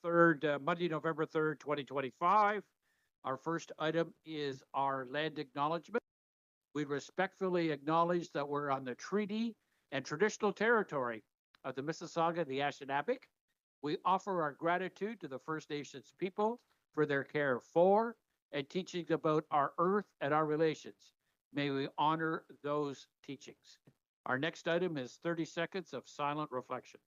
Monday, November 3rd, 2025. Our first item is our land acknowledgement. We respectfully acknowledge that we're on the treaty and traditional territory of the Mississauga, the Anishinaabe. We offer our gratitude to the First Nations people for their care for and teachings about our earth and our relations. May we honor those teachings. Our next item is 30 seconds of silent reflection.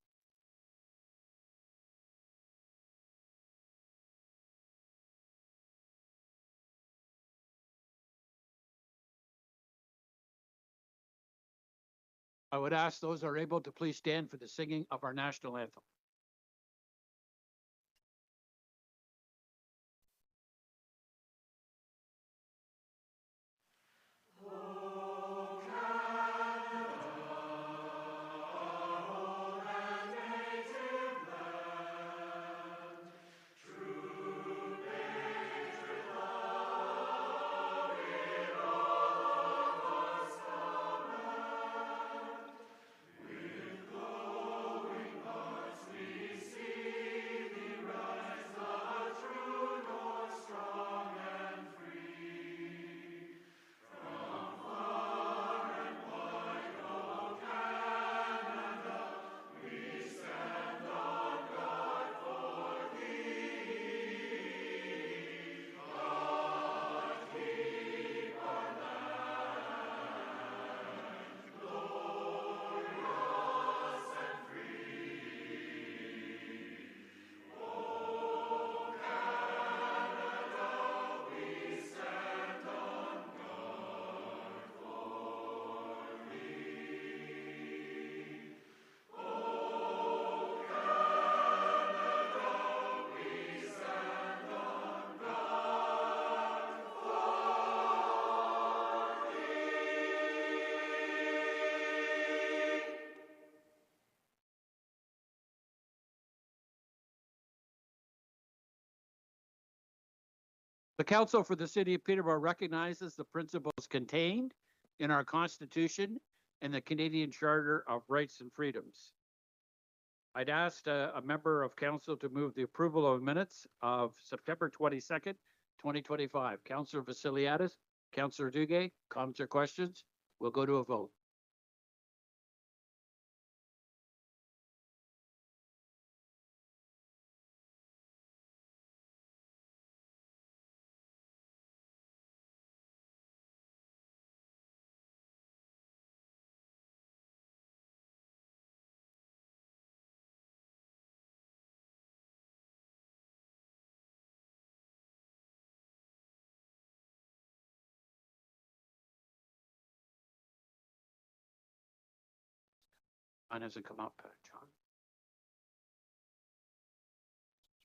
I would ask those who are able to please stand for the singing of our national anthem. The Council for the City of Peterborough recognizes the principles contained in our Constitution and the Canadian Charter of Rights and Freedoms. I'd ask a member of Council to move the approval of minutes of September 22nd, 2025. Councillor Vasiliadis, Councillor Duguay, comments or questions? We'll go to a vote. Mine hasn't come up, John.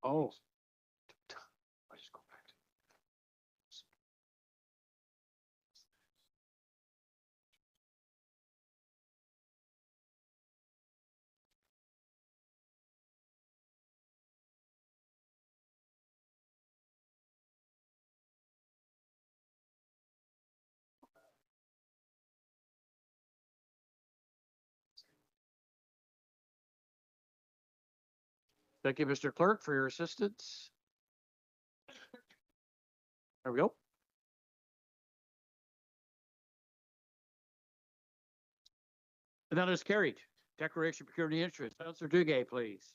Oh. I just go back to. Thank you, Mr. Clerk, for your assistance. There we go. And that is carried. Declaration of Security Interest. Councillor Duguay, please.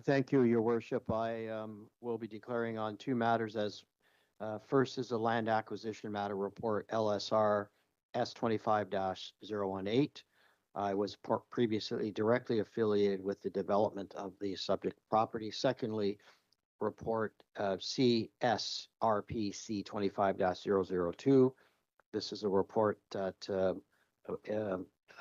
Thank you, Your Worship. I will be declaring on two matters as first is the land acquisition matter report LSR S25-018. I was previously directly affiliated with the development of the subject property. Secondly, report CSRPC 25-002. This is a report that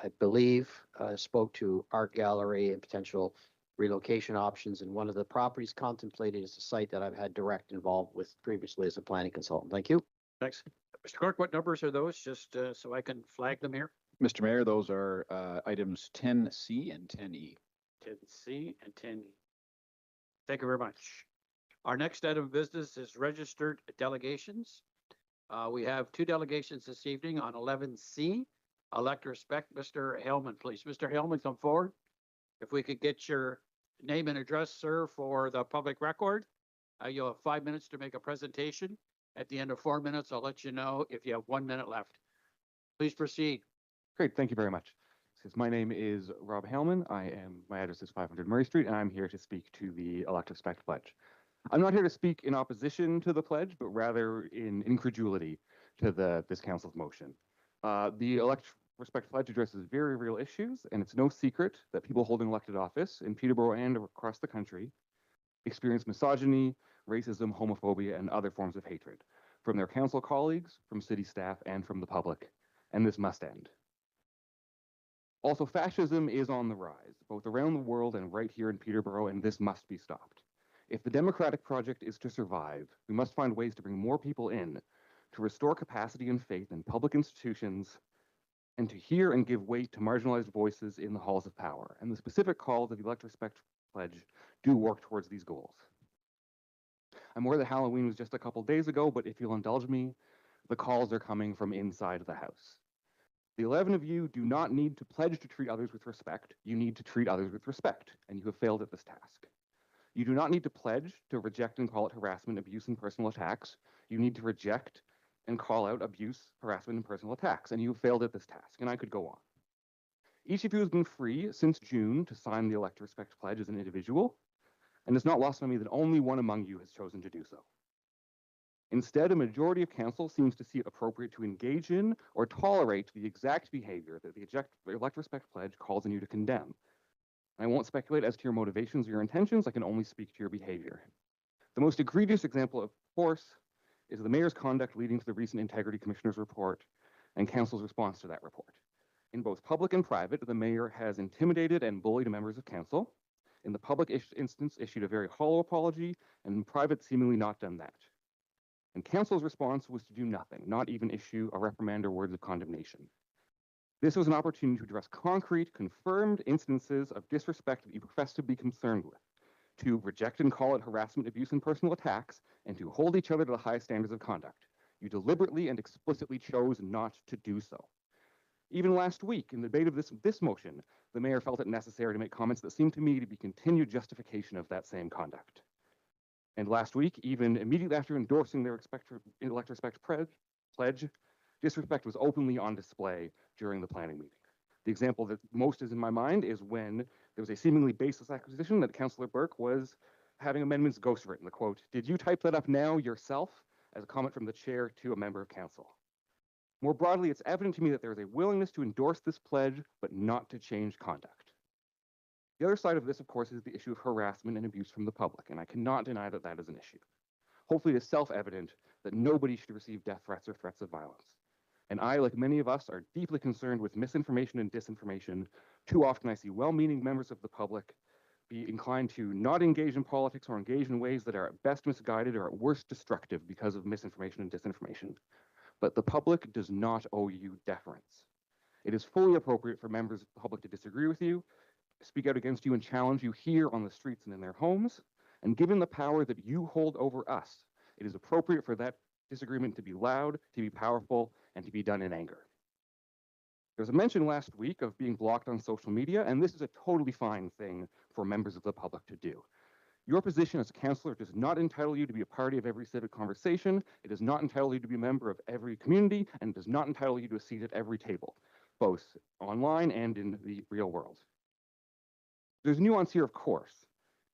I believe spoke to art gallery and potential relocation options. And one of the properties contemplated is a site that I've had direct involved with previously as a planning consultant. Thank you. Thanks. Mr. Clerk, what numbers are those? Just so I can flag them here. Mr. Mayor, those are items 10C and 10E. 10C and 10E. Thank you very much. Our next item of business is registered delegations. We have two delegations this evening on 11C. I'd like to respect Mr. Hellman, please. Mr. Hellman, come forward. If we could get your name and address, sir, for the public record. You'll have 5 minutes to make a presentation. At the end of 4 minutes, I'll let you know if you have 1 minute left. Please proceed. Great, thank you very much. My name is Rob Hellman. My address is 500 Murray Street, and I'm here to speak to the Elect Respect Pledge. I'm not here to speak in opposition to the pledge, but rather in incredulity to this council's motion. The Elect Respect Pledge addresses very real issues, and it's no secret that people holding elected office in Peterborough and across the country experience misogyny, racism, homophobia, and other forms of hatred from their council colleagues, from city staff, and from the public, and this must end. Also, fascism is on the rise, both around the world and right here in Peterborough, and this must be stopped. If the democratic project is to survive, we must find ways to bring more people in, to restore capacity and faith in public institutions, and to hear and give weight to marginalized voices in the halls of power. And the specific calls of the Elect Respect Pledge do work towards these goals. I'm aware that Halloween was just a couple days ago, but if you'll indulge me, the calls are coming from inside the House. The 11 of you do not need to pledge to treat others with respect. You need to treat others with respect, and you have failed at this task. You do not need to pledge to reject and call it harassment, abuse, and personal attacks. You need to reject and call out abuse, harassment, and personal attacks, and you have failed at this task, and I could go on. Each of you has been free since June to sign the Elect Respect Pledge as an individual, and it's not lost on me that only one among you has chosen to do so. Instead, a majority of council seems to see it appropriate to engage in or tolerate the exact behavior that the Elect Respect Pledge calls on you to condemn. I won't speculate as to your motivations or your intentions. I can only speak to your behavior. The most egregious example, of course, is the mayor's conduct leading to the recent Integrity Commissioner's report and council's response to that report. In both public and private, the mayor has intimidated and bullied members of council. In the public instance, issued a very hollow apology, and in private, seemingly not done that. And council's response was to do nothing, not even issue a reprimand or words of condemnation. This was an opportunity to address concrete, confirmed instances of disrespect that you profess to be concerned with, to reject and call it harassment, abuse, and personal attacks, and to hold each other to the highest standards of conduct. You deliberately and explicitly chose not to do so. Even last week, in the debate of this motion, the mayor felt it necessary to make comments that seemed to me to be continued justification of that same conduct. And last week, even immediately after endorsing their Elect Respect pledge, disrespect was openly on display during the planning meeting. The example that most is in my mind is when there was a seemingly baseless accusation that Councillor Burke was having amendments ghostwritten. The quote, "Did you type that up now yourself?" as a comment from the chair to a member of council. More broadly, it's evident to me that there is a willingness to endorse this pledge, but not to change conduct. The other side of this, of course, is the issue of harassment and abuse from the public, and I cannot deny that that is an issue. Hopefully, it is self-evident that nobody should receive death threats or threats of violence. And I, like many of us, are deeply concerned with misinformation and disinformation. Too often I see well-meaning members of the public be inclined to not engage in politics or engage in ways that are at best misguided or at worst destructive because of misinformation and disinformation. But the public does not owe you deference. It is fully appropriate for members of the public to disagree with you, speak out against you, and challenge you here on the streets and in their homes. And given the power that you hold over us, it is appropriate for that disagreement to be loud, to be powerful, and to be done in anger. There was a mention last week of being blocked on social media, and this is a totally fine thing for members of the public to do. Your position as a councillor does not entitle you to be a party of every civic conversation. It does not entitle you to be a member of every community, and it does not entitle you to a seat at every table, both online and in the real world. There's nuance here, of course,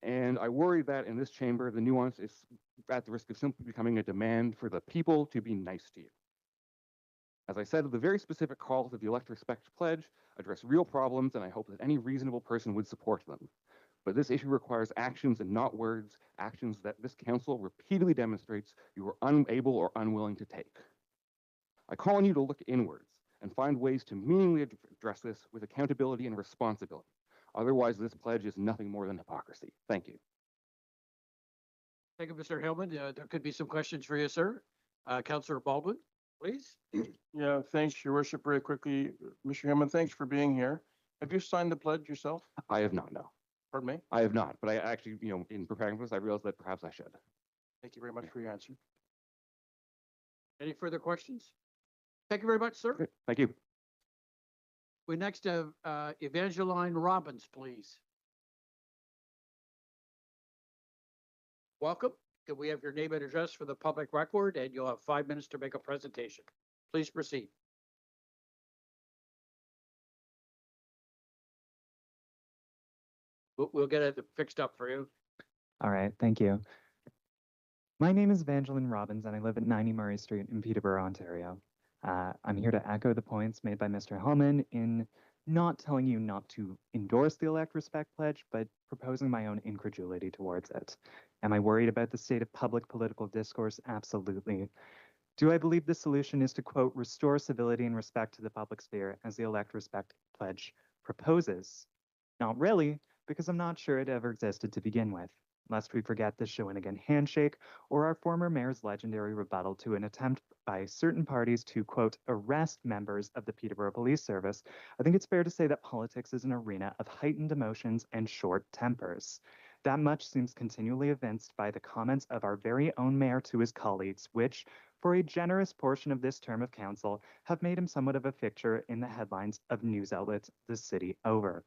and I worry that in this chamber, the nuance is at the risk of simply becoming a demand for the people to be nice to you. As I said, the very specific calls of the Elect Respect Pledge address real problems, and I hope that any reasonable person would support them. But this issue requires actions and not words, actions that this council repeatedly demonstrates you are unable or unwilling to take. I call on you to look inwards and find ways to meaningfully address this with accountability and responsibility. Otherwise, this pledge is nothing more than hypocrisy. Thank you. Thank you, Mr. Hillman. There could be some questions for you, sir. Councillor Baldwin, please. Yeah, thanks, Your Worship. Very quickly, Mr. Hammond, thanks for being here. Have you signed the pledge yourself? I have not, no. Pardon me? I have not, but I actually, in preparing for this, I realized that perhaps I should. Thank you very much for your answer. Any further questions? Thank you very much, sir. Okay, thank you. We next have Evangeline Robbins, please. Welcome. Can we have your name and address for the public record? And you'll have 5 minutes to make a presentation. Please proceed. We'll get it fixed up for you. All right, thank you. My name is Evangeline Robbins, and I live at 90 Murray Street in Peterborough, Ontario. I'm here to echo the points made by Mr. Hellman in not telling you not to endorse the Elect Respect Pledge, but proposing my own incredulity towards it. Am I worried about the state of public political discourse? Absolutely. Do I believe the solution is to, quote, restore civility and respect to the public sphere as the Elect Respect Pledge proposes? Not really, because I'm not sure it ever existed to begin with. Lest we forget the Shawinigan handshake or our former mayor's legendary rebuttal to an attempt by certain parties to, quote, arrest members of the Peterborough Police Service, I think it's fair to say that politics is an arena of heightened emotions and short tempers. That much seems continually evinced by the comments of our very own mayor to his colleagues, which, for a generous portion of this term of council, have made him somewhat of a fixture in the headlines of news outlets the city over.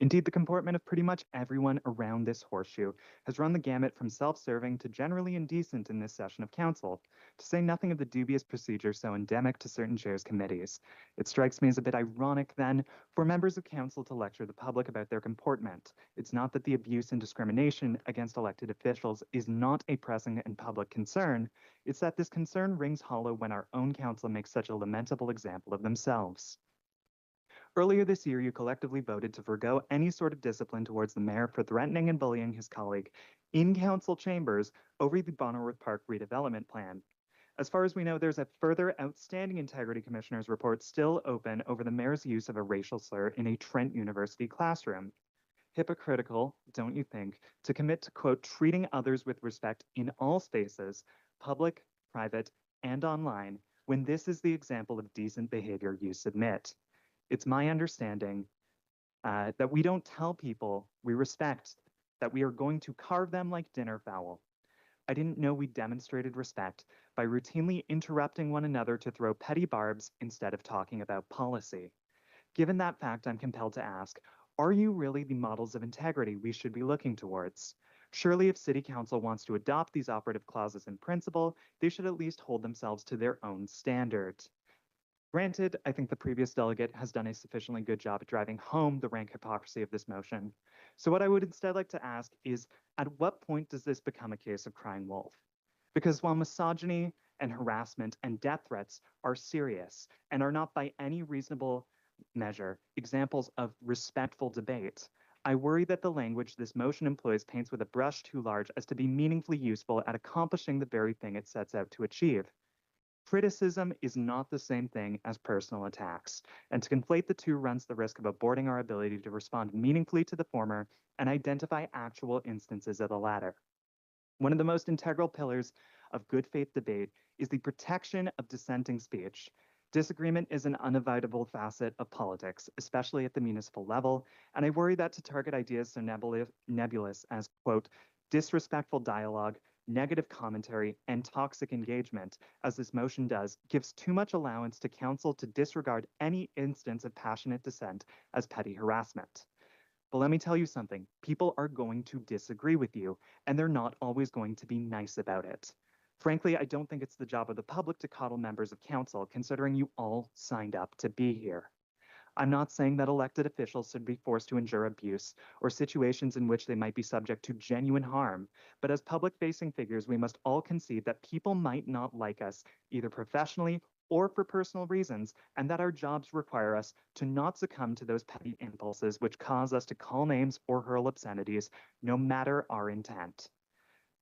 Indeed, the comportment of pretty much everyone around this horseshoe has run the gamut from self-serving to generally indecent in this session of council, to say nothing of the dubious procedure so endemic to certain chairs' committees. It strikes me as a bit ironic, then, for members of council to lecture the public about their comportment. It's not that the abuse and discrimination against elected officials is not a pressing and public concern, it's that this concern rings hollow when our own council makes such a lamentable example of themselves. Earlier this year, you collectively voted to forgo any sort of discipline towards the mayor for threatening and bullying his colleague in council chambers over the Bonnerworth Park redevelopment plan. As far as we know, there's a further outstanding integrity commissioner's report still open over the mayor's use of a racial slur in a Trent University classroom. Hypocritical, don't you think, to commit to, quote, treating others with respect in all spaces, public, private, and online, when this is the example of decent behavior you submit. It's my understanding that we don't tell people we respect, that we are going to carve them like dinner fowl. I didn't know we demonstrated respect by routinely interrupting one another to throw petty barbs instead of talking about policy. Given that fact, I'm compelled to ask, are you really the models of integrity we should be looking towards? Surely if City Council wants to adopt these operative clauses in principle, they should at least hold themselves to their own standard. Granted, I think the previous delegate has done a sufficiently good job at driving home the rank hypocrisy of this motion. So what I would instead like to ask is, at what point does this become a case of crying wolf? Because while misogyny and harassment and death threats are serious and are not by any reasonable measure examples of respectful debate, I worry that the language this motion employs paints with a brush too large as to be meaningfully useful at accomplishing the very thing it sets out to achieve. Criticism is not the same thing as personal attacks, and to conflate the two runs the risk of aborting our ability to respond meaningfully to the former and identify actual instances of the latter. One of the most integral pillars of good faith debate is the protection of dissenting speech. Disagreement is an unavoidable facet of politics, especially at the municipal level, and I worry that to target ideas so nebulous as, quote, disrespectful dialogue, negative commentary, and toxic engagement, as this motion does, gives too much allowance to council to disregard any instance of passionate dissent as petty harassment. But let me tell you something, people are going to disagree with you, and they're not always going to be nice about it. Frankly, I don't think it's the job of the public to coddle members of council, considering you all signed up to be here. I'm not saying that elected officials should be forced to endure abuse or situations in which they might be subject to genuine harm, but as public-facing figures, we must all concede that people might not like us, either professionally or for personal reasons, and that our jobs require us to not succumb to those petty impulses which cause us to call names or hurl obscenities, no matter our intent.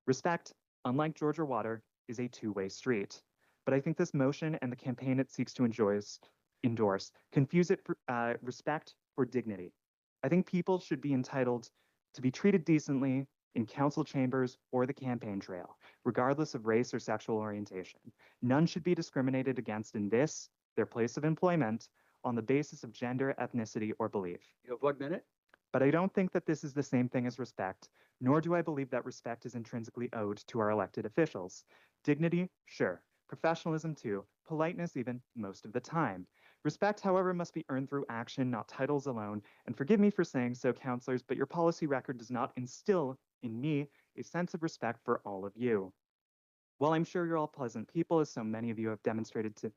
Respect, unlike Georgia Water, is a two-way street. But I think this motion and the campaign it seeks to endorse confuse it for respect for dignity. I think people should be entitled to be treated decently in council chambers or the campaign trail, regardless of race or sexual orientation. None should be discriminated against in this, their place of employment, on the basis of gender, ethnicity, or belief. You have 1 minute. But I don't think that this is the same thing as respect, nor do I believe that respect is intrinsically owed to our elected officials. Dignity, sure. Professionalism, too. Politeness, even, most of the time. Respect, however, must be earned through action, not titles alone. And forgive me for saying so, councillors, but your policy record does not instill in me a sense of respect for all of you. While I'm sure you're all pleasant people, as so many of you have demonstrated to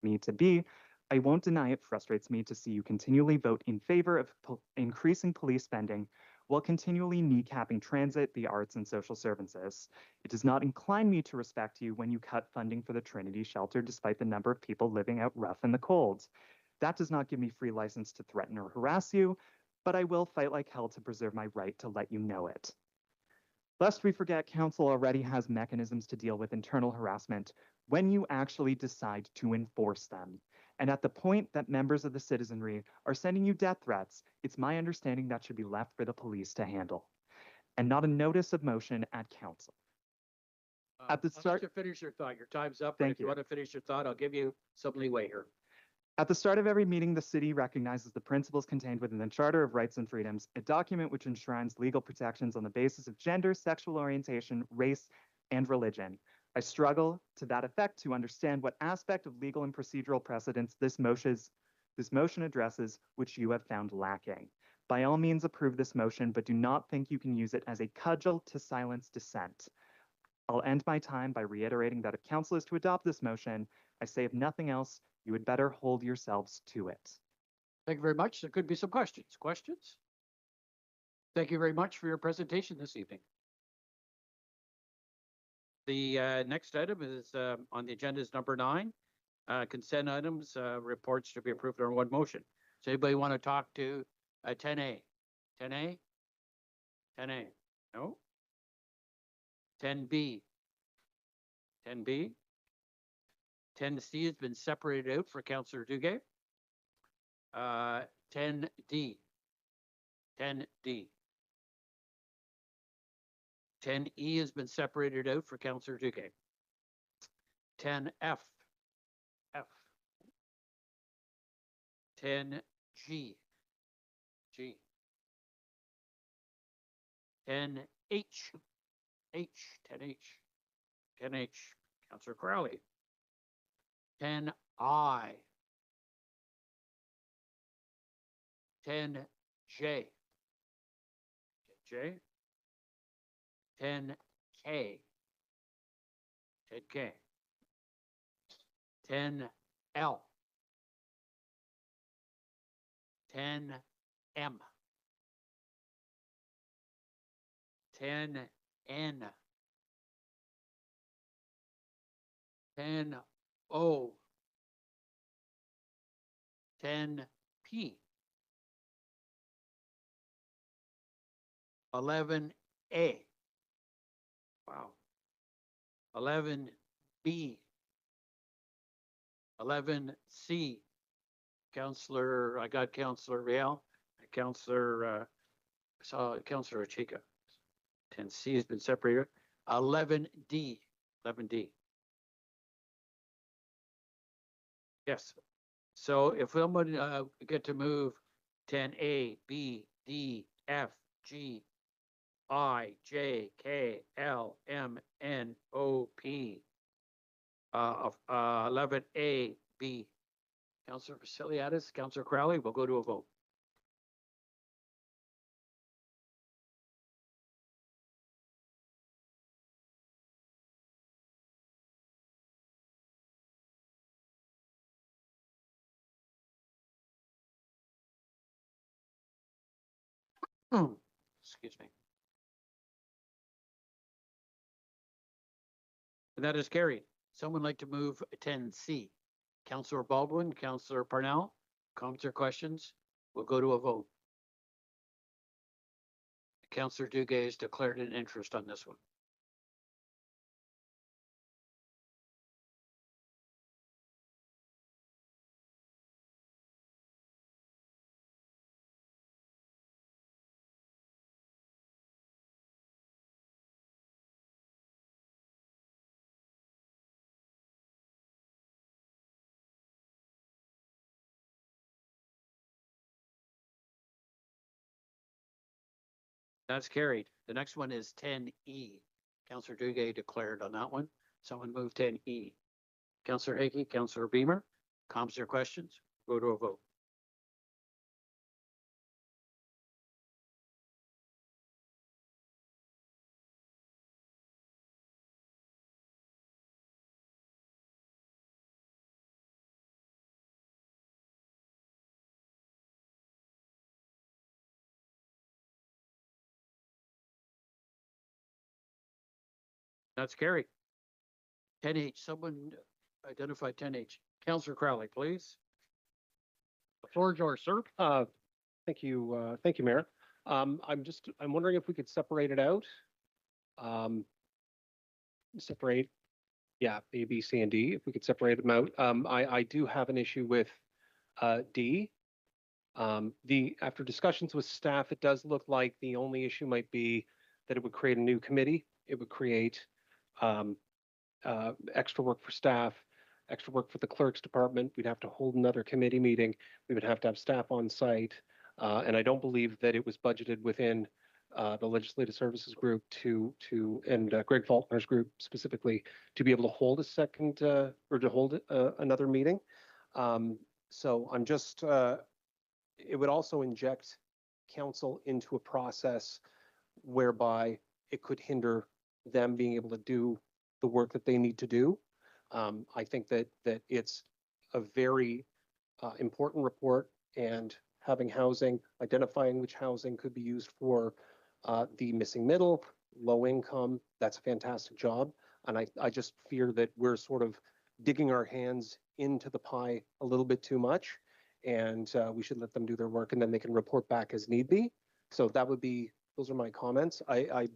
me to be, I won't deny it frustrates me to see you continually vote in favor of increasing police spending while continually kneecapping transit, the arts, and social services. It does not incline me to respect you when you cut funding for the Trinity shelter despite the number of people living out rough in the cold. That does not give me free license to threaten or harass you, but I will fight like hell to preserve my right to let you know it. Lest we forget, Council already has mechanisms to deal with internal harassment when you actually decide to enforce them. And at the point that members of the citizenry are sending you death threats, it's my understanding that should be left for the police to handle, and not a notice of motion at Council. At the I'll start- let you finish your thought. Your time's up. But Thank if you you. want to finish your thought, I'll give you some leeway here. At the start of every meeting, the city recognizes the principles contained within the Charter of Rights and Freedoms, a document which enshrines legal protections on the basis of gender, sexual orientation, race, and religion. I struggle to that effect to understand what aspect of legal and procedural precedents this motion addresses, which you have found lacking. By all means, approve this motion, but do not think you can use it as a cudgel to silence dissent. I'll end my time by reiterating that if Council is to adopt this motion, I say if nothing else, you would better hold yourselves to it. Thank you very much. There could be some questions. Questions? Thank you very much for your presentation this evening. The next item is on the agenda is number 9. Consent items, reports to be approved on one motion. Does anybody want to talk to 10A? 10A? 10A? No? 10B? 10B? 10C has been separated out for Councillor Duguay. 10D. 10D. 10E has been separated out for Councillor Duguay. 10F. F. 10G. G. 10H. H. 10H. 10H. Councillor Crowley. 10I. 10J. 10J. 10K. 10K. 10L. 10M. 10N. 10O. 10P. 11A. Wow. 11B. 11C. Councillor, I got Councillor Real, Councillor, I saw Councillor Chica. 10C has been separated. 11D. 11D. Yes. So if someone get to move 10A, B, D, F, G, I, J, K, L, M, N, O, P, 11A, B. Councillor Vasiliadis, Councillor Crowley, we'll go to a vote. Excuse me. And that is carried. Someone like to move 10C? Councillor Baldwin, Councillor Parnell, comments or questions? We'll go to a vote. Councillor Duguay has declared an interest on this one. That's carried. The next one is 10E. Councillor Duguay declared on that one. Someone move 10E. Councillor Hickey, Councillor Beamer, comments or questions? Go to a vote. That's carried. 10H, someone identify 10H. Councillor Crowley, please. The floor is yours, sir. Thank you, Mayor. I'm wondering if we could separate it out. Separate, yeah, A, B, C, and D, if we could separate them out. I do have an issue with D. After discussions with staff, it does look like the only issue might be that it would create a new committee. It would create extra work for staff, extra work for the clerk's department. We'd have to hold another committee meeting. We would have to have staff on site. And I don't believe that it was budgeted within the Legislative Services Group and Greg Faulkner's group specifically to be able to hold a second or to hold another meeting. So I'm just, it would also inject council into a process whereby it could hinder them being able to do the work that they need to do. I think that it's a very important report, and having housing, identifying which housing could be used for the missing middle, low income, that's a fantastic job. And I just fear that we're sort of digging our hands into the pie a little bit too much, and we should let them do their work and then they can report back as need be. So those are my comments. I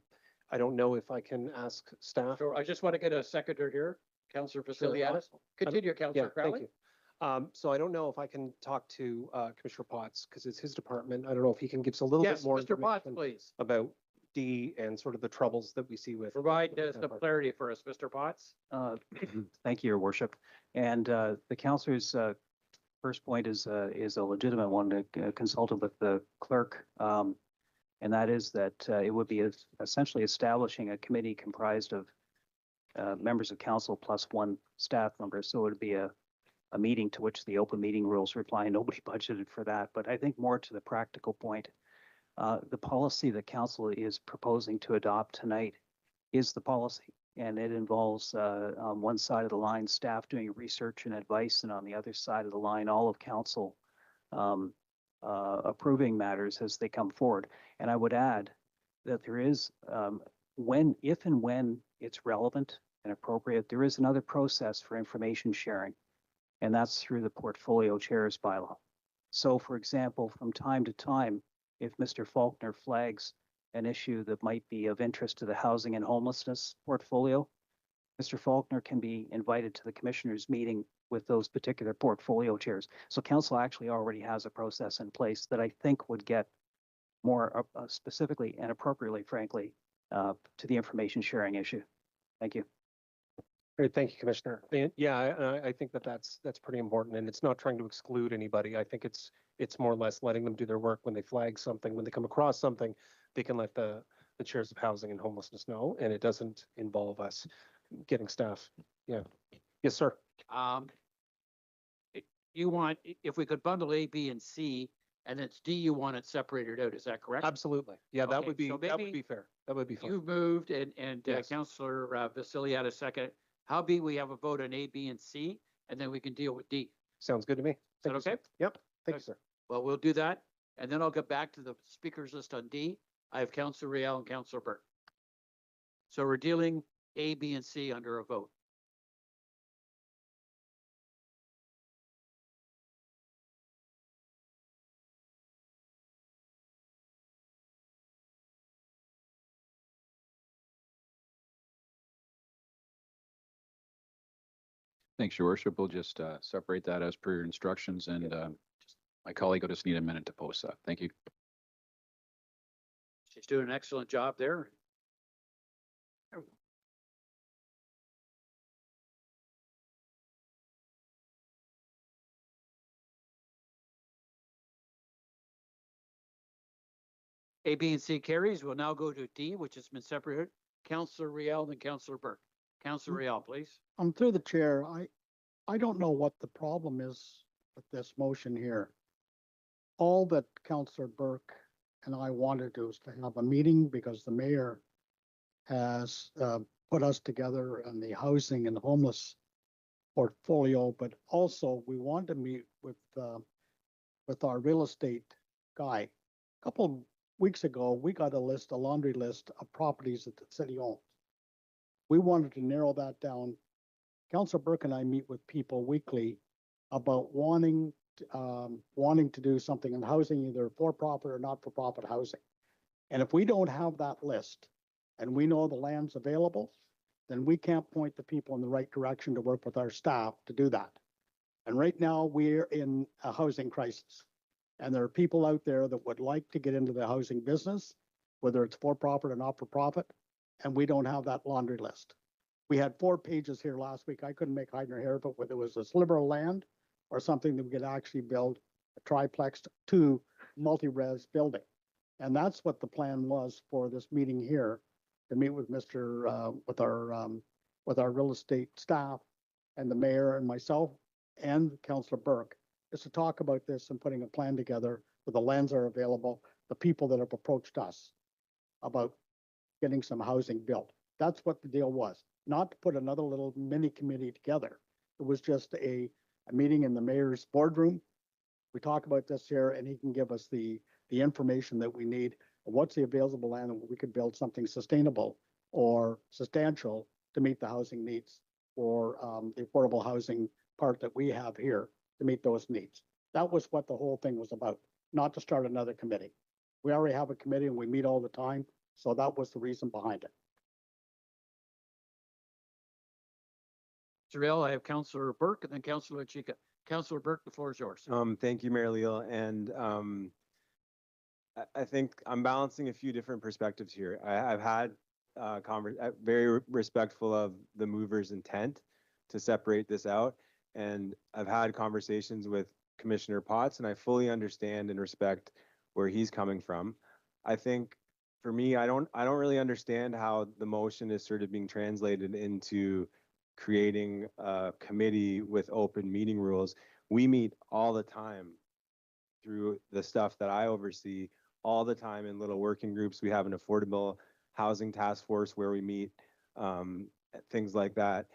don't know if I can ask staff. So I just want to get a seconder here. Councillor Vasiliadis. Continue, Yeah, Councillor thank Crowley. you. So I don't know if I can talk to Commissioner Potts because it's his department. I don't know if he can give us a little Yes, bit more Mr. Potts, information please. about D and sort of the troubles that we see with. Provide with some that part. clarity for us, Mr. Potts. Thank you, Your Worship. And the councillor's first point is a legitimate one to consult with the clerk. And that is that it would be essentially establishing a committee comprised of members of council plus one staff member. So it would be a meeting to which the open meeting rules apply. Nobody budgeted for that. But I think more to the practical point, the policy that council is proposing to adopt tonight is the policy. And it involves on one side of the line, staff doing research and advice, and on the other side of the line, all of council approving matters as they come forward. And I would add that there is, if and when it's relevant and appropriate, there is another process for information sharing, and that's through the portfolio chairs bylaw. So, for example, from time to time, if Mr. Faulkner flags an issue that might be of interest to the housing and homelessness portfolio, Mr. Faulkner can be invited to the commissioners' meeting with those particular portfolio chairs. So council actually already has a process in place that I think would get more specifically and appropriately, frankly, to the information sharing issue. Thank you. Great, thank you, Commissioner. And yeah, I think that's pretty important, and it's not trying to exclude anybody. I think it's more or less letting them do their work when they flag something, when they come across something, they can let the chairs of housing and homelessness know, and it doesn't involve us getting staff. Yeah. Yes, sir. You want, if we could bundle A, B, and C, and it's D, you want it separated out. Is that correct? Absolutely. Yeah, that Okay, would be so that would maybe be fair. That would be fine. You moved and Yes. Councillor Vasily had a second. How be we have a vote on A, B, and C, and then we can deal with D. Sounds good to me. Is Thank that you, sir. okay? Yep. Thank you, sir. Well, we'll do that, and then I'll get back to the speakers list on D. I have Councillor Riel and Councillor Burke. So we're dealing A, B, and C under a vote. Thanks, Your Worship. We'll just separate that as per your instructions, and my colleague will just need a minute to post that. Thank you. She's doing an excellent job there. A, B, and C carries. We'll now go to D, which has been separated. Councillor Riel and Councillor Burke. Councillor Riel, please. Through the chair, I don't know what the problem is with this motion here. All that Councillor Burke and I wanted to is to have a meeting because the mayor has put us together on the housing and homeless portfolio, but also we want to meet with our real estate guy. A couple weeks ago, we got a laundry list of properties that the city owns. We wanted to narrow that down. Councillor Burke and I meet with people weekly about wanting to do something in housing, either for-profit or not-for-profit housing. And if we don't have that list and we know the land's available, then we can't point the people in the right direction to work with our staff to do that. And right now we're in a housing crisis. And there are people out there that would like to get into the housing business, whether it's for-profit or not-for-profit, and we don't have that laundry list. We had 4 pages here last week. I couldn't make hide nor hair, but whether it was a sliver of land or something that we could actually build a triplex to multi-res building. And that's what the plan was for this meeting here, to meet with with our real estate staff and the mayor and myself and Councillor Burke, is to talk about this and putting a plan together where the lands are available, the people that have approached us about getting some housing built. That's what the deal was, not to put another little mini committee together. It was just a meeting in the mayor's boardroom. We talk about this here and he can give us the information that we need. What's the available land and we could build something sustainable or substantial to meet the housing needs or the affordable housing part that we have here to meet those needs. That was what the whole thing was about, not to start another committee. We already have a committee and we meet all the time. So that was the reason behind it. Mr. I have Councillor Burke and then Councillor Chica. Councillor Burke, the floor is yours. Thank you, Mayor Leal. And I think I'm balancing a few different perspectives here. I've had very respectful of the mover's intent to separate this out. And I've had conversations with Commissioner Potts, and I fully understand and respect where he's coming from. I think for me, I don't really understand how the motion is sort of being translated into creating a committee with open meeting rules. We meet all the time through the stuff that I oversee all the time in little working groups. We have an affordable housing task force where we meet, things like that.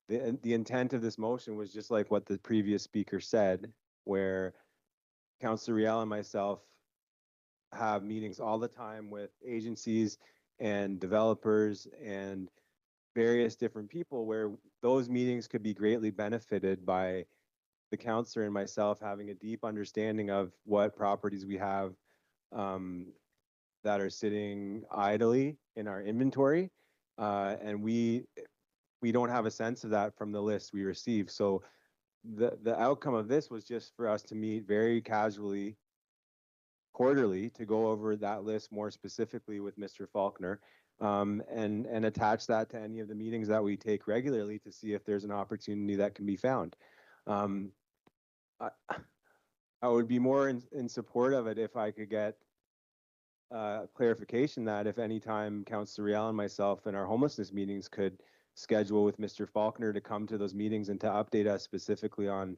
The intent of this motion was just like what the previous speaker said, where Councillor Riel and myself have meetings all the time with agencies and developers and various different people, where those meetings could be greatly benefited by the councillor and myself having a deep understanding of what properties we have that are sitting idly in our inventory, and we don't have a sense of that from the list we receive. So the outcome of this was just for us to meet very casually quarterly to go over that list more specifically with Mr. Faulkner, and attach that to any of the meetings that we take regularly to see if there's an opportunity that can be found. I would be more in support of it if I could get clarification that if any time Councillor Riel and myself in our homelessness meetings could schedule with Mr. Faulkner to come to those meetings and to update us specifically on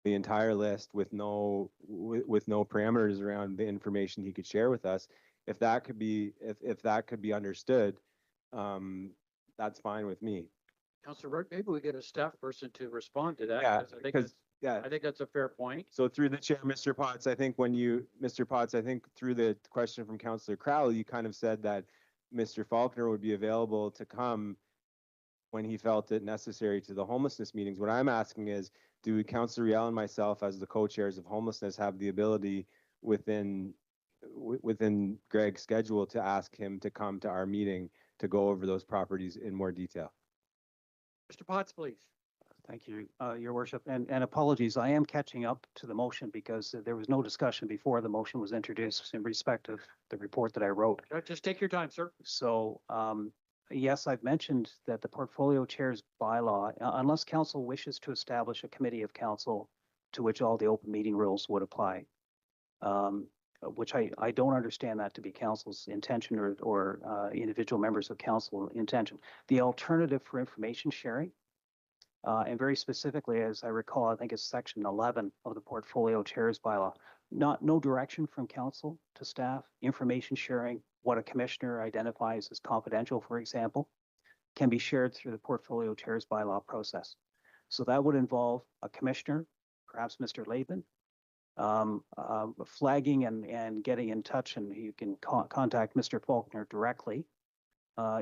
the entire list with no parameters around the information he could share with us. If that could be understood, that's fine with me. Councillor Burke, maybe we get a staff person to respond to that. Yeah, I think that's a fair point. So through the chair, Mr. Potts, I think through the question from Councillor Crowley, you kind of said that Mr. Faulkner would be available to come when he felt it necessary to the homelessness meetings. What I'm asking is, do Councillor Riel and myself as the co-chairs of homelessness have the ability within Greg's schedule to ask him to come to our meeting to go over those properties in more detail? Mr. Potts, please. Thank you, Your Worship, and apologies. I am catching up to the motion because there was no discussion before the motion was introduced in respect of the report that I wrote. Just take your time, sir. So, yes, I've mentioned that the portfolio chair's bylaw, unless council wishes to establish a committee of council to which all the open meeting rules would apply, which I don't understand that to be council's intention or individual members of council intention. The alternative for information sharing, and very specifically, as I recall, I think it's section 11 of the portfolio chair's bylaw, no direction from council to staff, information sharing, what a commissioner identifies as confidential, for example, can be shared through the portfolio chair's bylaw process. So that would involve a commissioner, perhaps Mr. Latham, flagging and getting in touch, and you can contact Mr. Faulkner directly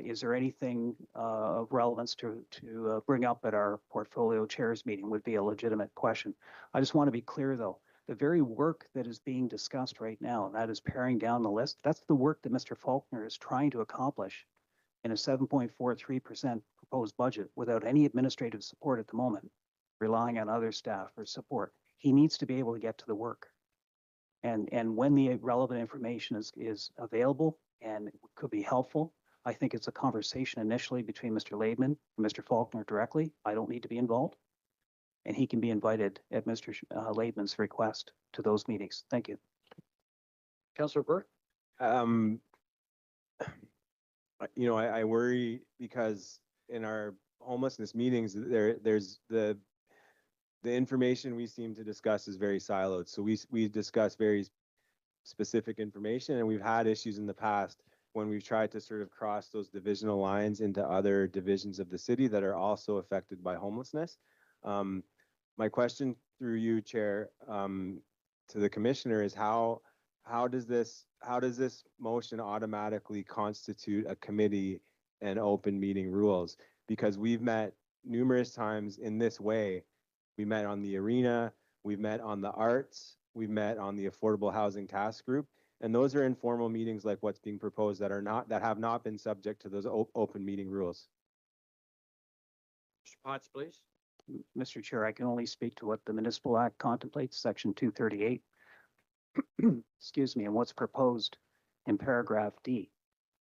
Is there anything of relevance to bring up at our portfolio chairs meeting would be a legitimate question. I just want to be clear though, the very work that is being discussed right now, and that is paring down the list, that's the work that Mr. Faulkner is trying to accomplish in a 7.43% proposed budget without any administrative support at the moment, relying on other staff for support. He needs to be able to get to the work. And when the relevant information is available and could be helpful, I think it's a conversation initially between Mr. Laidman and Mr. Faulkner directly. I don't need to be involved. And he can be invited at Mr. Laidman's request to those meetings. Thank you. Councillor Burke? I worry because in our homelessness meetings, there's the information we seem to discuss is very siloed. So we discuss very specific information, and we've had issues in the past when we've tried to sort of cross those divisional lines into other divisions of the city that are also affected by homelessness. My question through you, Chair, to the commissioner is how does this motion automatically constitute a committee and open meeting rules? Because we've met numerous times in this way. We met on the arena, we've met on the arts, we've met on the affordable housing task group, and those are informal meetings like what's being proposed that have not been subject to those open meeting rules. Mr. Potts, please. Mr. Chair, I can only speak to what the Municipal Act contemplates, Section 238. Excuse me, and what's proposed in paragraph D.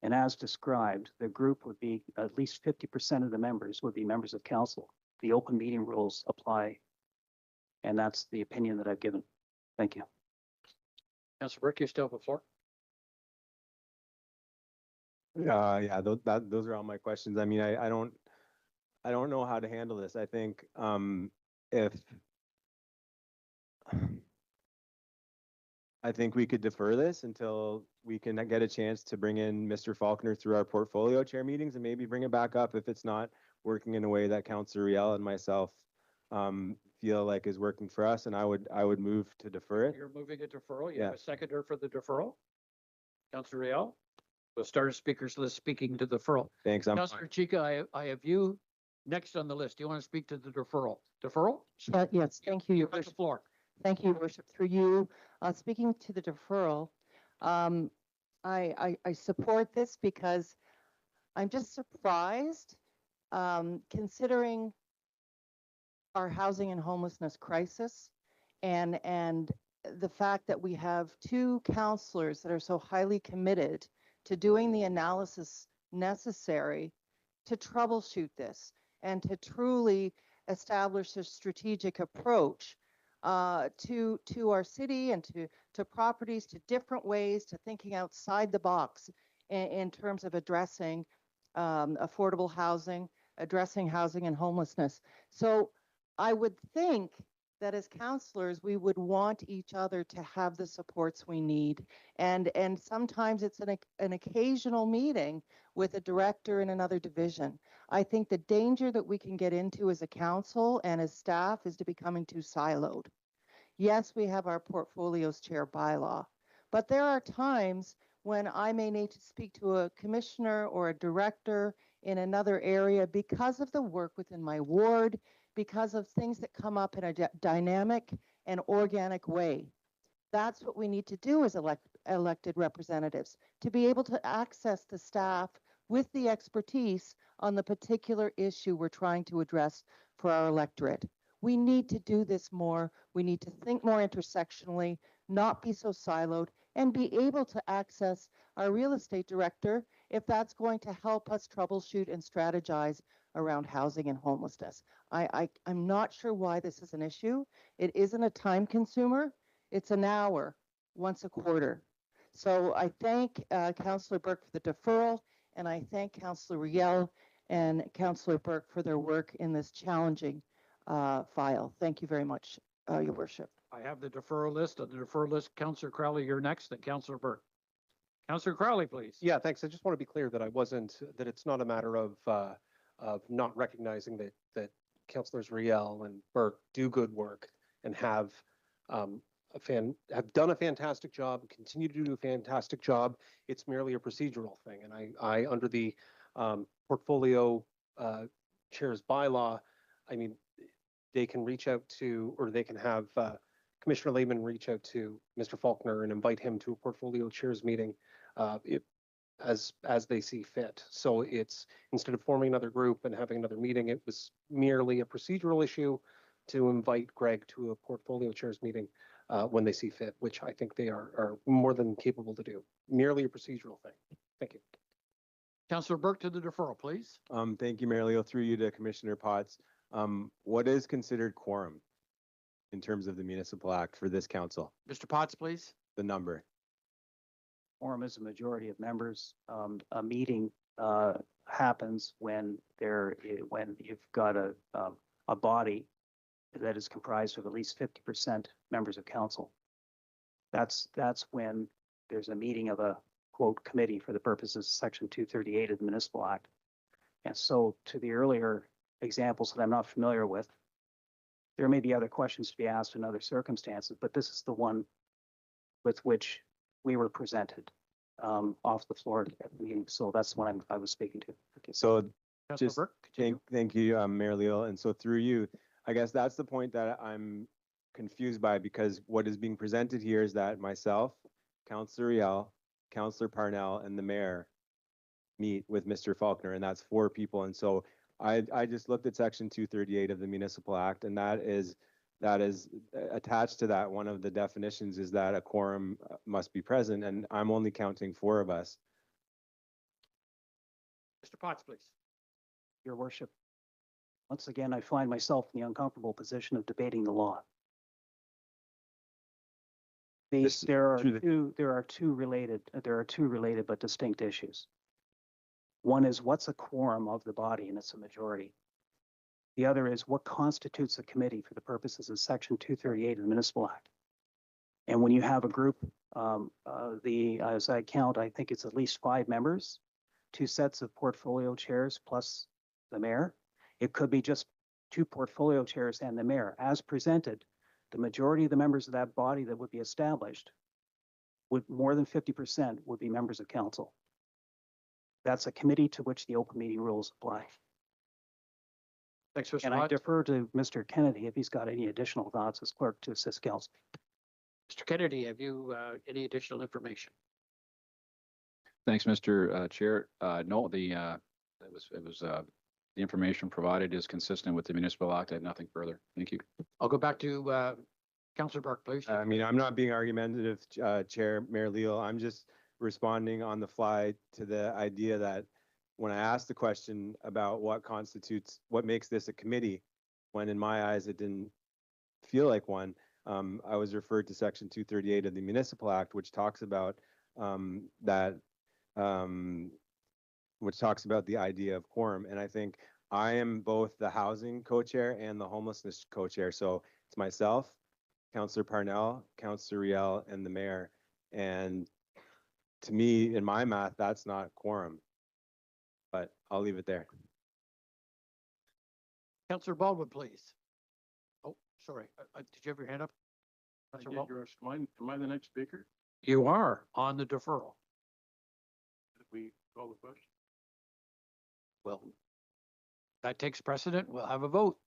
And as described, the group would be at least 50% of the members would be members of council. The open meeting rules apply, and that's the opinion that I've given. Thank you. Councillor Burke, you still have the floor. Yeah, those are all my questions. I mean, I don't know how to handle this. I think I think we could defer this until we can get a chance to bring in Mr. Faulkner through our portfolio chair meetings and maybe bring it back up if it's not working in a way that Councillor Riel and myself feel like is working for us. And I would move to defer it. You're moving a deferral. You have a seconder for the deferral. Councillor Riel. We'll start a speakers list speaking to the deferral. Thanks. Councillor Chica, I have you next on the list. Do you want to speak to the deferral? Deferral? Yes, thank you, Your Have the Worship. floor. Thank you, Your Worship. Through you, speaking to the deferral, I support this because I'm just surprised, considering our housing and homelessness crisis and the fact that we have two councillors that are so highly committed to doing the analysis necessary to troubleshoot this and to truly establish a strategic approach to our city and to properties, to different ways, to thinking outside the box in terms of addressing affordable housing, addressing housing and homelessness. So I would think that as counselors, we would want each other to have the supports we need. And sometimes it's an occasional meeting with a director in another division. I think the danger that we can get into as a council and as staff is to becoming too siloed. Yes, we have our portfolios chair bylaw, but there are times when I may need to speak to a commissioner or a director in another area because of the work within my ward, because of things that come up in a dynamic and organic way. That's what we need to do as elected representatives, to be able to access the staff with the expertise on the particular issue we're trying to address for our electorate. We need to do this more. We need to think more intersectionally, not be so siloed, and be able to access our real estate director if that's going to help us troubleshoot and strategize around housing and homelessness. I'm not sure why this is an issue. It isn't a time consumer. It's an hour once a quarter. So I thank Councillor Burke for the deferral, and I thank Councillor Riel and Councillor Burke for their work in this challenging file. Thank you very much, Your Worship. I have the deferral list. On the deferral list, Councillor Crowley, you're next, then Councillor Burke. Councillor Crowley, please. Yeah, thanks. I just want to be clear that that it's not a matter of not recognizing that Councillors Riel and Burke do good work and have done a fantastic job, continue to do a fantastic job. It's merely a procedural thing. And I under the portfolio chairs bylaw, I mean, they can reach out to, or they can have Commissioner Lehman reach out to Mr. Faulkner and invite him to a portfolio chairs meeting as they see fit. So it's, instead of forming another group and having another meeting, it was merely a procedural issue to invite Greg to a portfolio chairs meeting when they see fit, which I think they are more than capable to do. Merely a procedural thing. Thank you. Councillor Burke to the deferral, please. Thank you, Mayor Leo, through you to Commissioner Potts. What is considered quorum in terms of the municipal act for this council? Mr. Potts, please. The number. Quorum is a majority of members. A meeting happens when when you've got a body that is comprised of at least 50% members of council. That's when there's a meeting of a quote committee for the purposes of Section 238 of the Municipal Act. And so, to the earlier examples that I'm not familiar with, there may be other questions to be asked in other circumstances, but this is the one with which we were presented off the floor at the meeting. So that's the one I was speaking to. Okay. So Councillor just Burke, continue. thank you, Mayor Leo. And so through you, I guess that's the point that I'm confused by, because what is being presented here is that myself, Councillor Riel, Councillor Parnell, and the mayor meet with Mr. Faulkner, and that's 4 people. And so I just looked at Section 238 of the Municipal Act, and that is attached to that. One of the definitions is that a quorum must be present, and I'm only counting 4 of us. Mr. Potts, please. Your worship, once again, I find myself in the uncomfortable position of debating the law. There are two related but distinct issues. One is, what's a quorum of the body, and it's a majority. The other is, what constitutes a committee for the purposes of Section 238 of the Municipal Act. And when you have a group, as I count, I think it's at least 5 members, 2 sets of portfolio chairs plus the mayor. It could be just 2 portfolio chairs and the mayor. As presented, the majority of the members of that body that would be established, would more than 50% would be members of council. That's a committee to which the open meeting rules apply. Thanks, Mr. And I Potts. defer to Mr. Kennedy if he's got any additional thoughts as clerk to assist council. Mr. Kennedy, have you any additional information? Thanks, Mr. Chair. No, the information provided is consistent with the municipal act. I have nothing further. Thank you. I'll go back to Councillor Burke, please. I mean, I'm not being argumentative, Chair, Mayor Leo. I'm just responding on the fly to the idea that when I asked the question about what makes this a committee, when in my eyes it didn't feel like one, I was referred to Section 238 of the Municipal Act, which talks about which talks about the idea of quorum. And I think I am both the housing co-chair and the homelessness co-chair. So it's myself, Councillor Parnell, Councillor Riel, and the mayor. And to me, in my math, that's not quorum. But I'll leave it there. Councillor Baldwin, please. Oh, sorry. Did you have your hand up? Councillor Baldwin? Am I the next speaker? You are on the deferral. Did we call the question? Well, that takes precedent. We'll have a vote.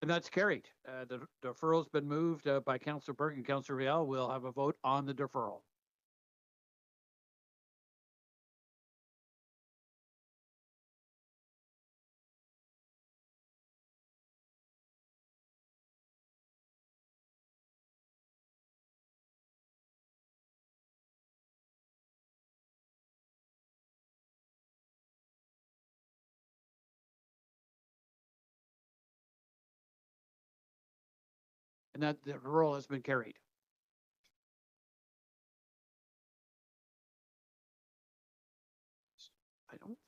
And that's carried. The deferral's been moved by Councillor Burke and Councillor Riel. We'll have a vote on the deferral. And that the roll has been carried. I don't.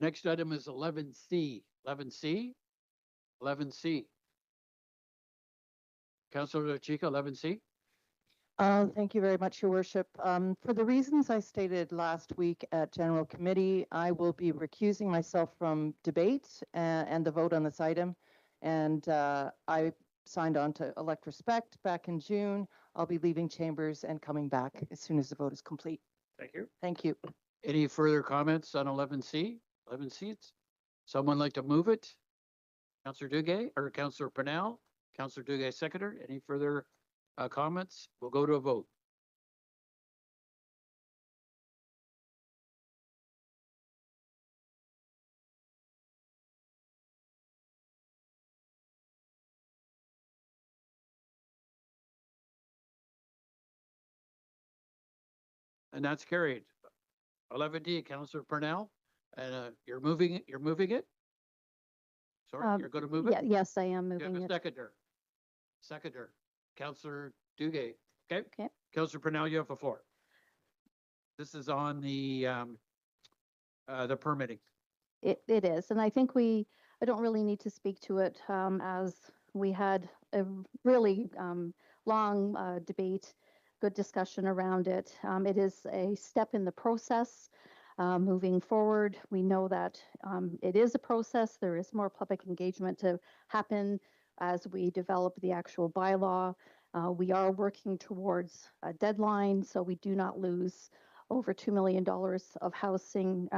Next item is 11C. 11C. 11C. Councilor Chica, 11C. Thank you very much, Your Worship. For the reasons I stated last week at General Committee, I will be recusing myself from debate and the vote on this item. And I signed on to elect respect back in June. I'll be leaving chambers and coming back as soon as the vote is complete. Thank you. Thank you. Any further comments on 11C? 11C, someone like to move it? Councillor Duguay or Councillor Purnell? Councillor Duguay, seconder. Any further comments? We'll go to a vote. And that's carried. 11D, Councillor Purnell, and you're moving it. You're moving it. Sorry, you're going to move it. Yeah, yes, I am You have moving a it. seconder. Seconder, Councillor Duguay. Okay. Okay. Councillor Purnell, you have the floor. This is on the permitting. It is, and I think I don't really need to speak to it, as we had a really long debate, good discussion around it. It is a step in the process moving forward. We know that it is a process. There is more public engagement to happen as we develop the actual bylaw. We are working towards a deadline, so we do not lose over $2 million of housing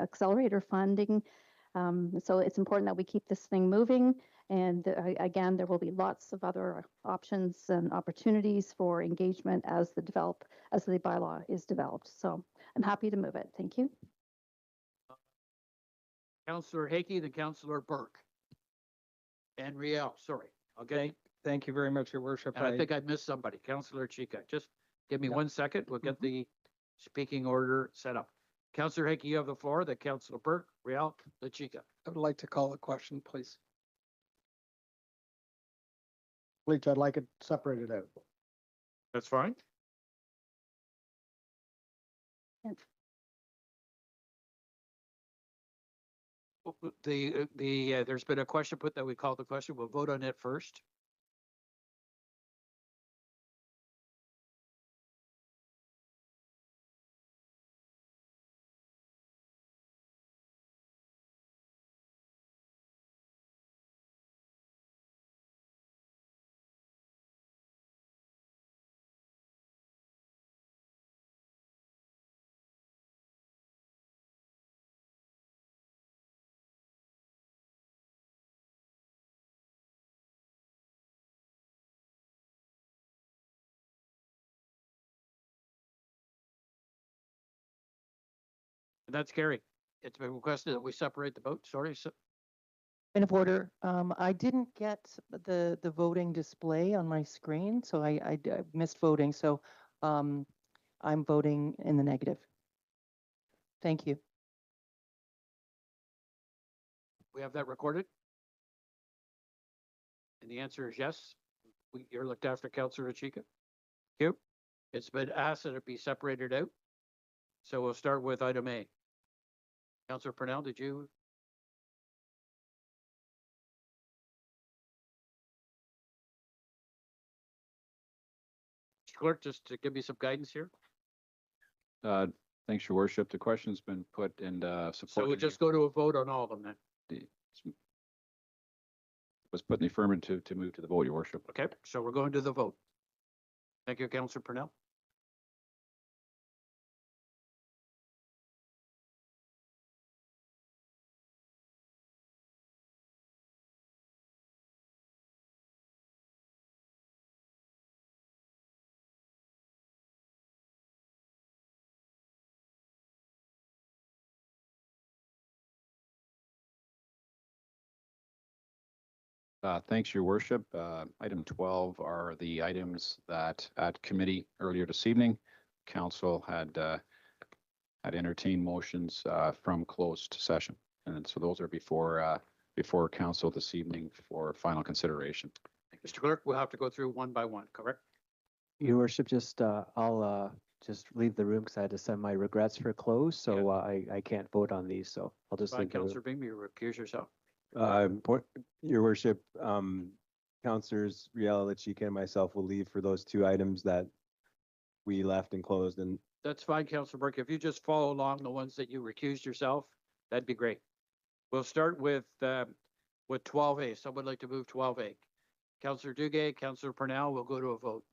accelerator funding. So it's important that we keep this thing moving. And again, there will be lots of other options and opportunities for engagement as the bylaw is developed. So I'm happy to move it. Thank you. Councillor Hakey, then Councillor Burke. And Riel, sorry. I'll get. Thank you very much, Your Worship. And I think I missed somebody. Councillor Chica. Just give me Yeah. 1 second. We'll get the speaking order set up. Councillor Hakey, you have the floor. Then Councillor Burke, Riel, the Chica. I would like to call a question, please. Please, I'd like it separated out. That's fine. There's been a question put that we called the question. We'll vote on it first. And that's carried. It's been requested that we separate the vote. Sorry. Point of order. I didn't get the voting display on my screen, so I missed voting. So I'm voting in the negative. Thank you. We have that recorded? And the answer is yes. You're looked after, Councillor Chica. Thank you. It's been asked that it be separated out. So we'll start with item A. Councillor Purnell, did you? Clerk, just to give me some guidance here. Thanks, Your Worship. The question's been put and So support. we'll just go to a vote on all of them then. Was put in the affirmative to move to the vote, Your Worship. Okay, so we're going to the vote. Thank you, Councillor Purnell. Thanks, Your Worship. Item 12 are the items that at committee earlier this evening, Council had entertained motions from closed session. And so those are before council this evening for final consideration. Mr. Clerk, we'll have to go through one by one, correct? Your worship, I'll just leave the room because I had to send my regrets for close, so I can't vote on these, so I'll just Fine, leave the room. Councillor Beam, you recuse yourself. Your worship, Councilors Riel, Lachika, and myself will leave for those two items that we left and closed, and That's fine, Councillor Burke. If you just follow along the ones that you recused yourself, that'd be great. We'll start with 12A. Someone like to move 12A. Councillor Duguay, Councillor Purnell, we'll go to a vote.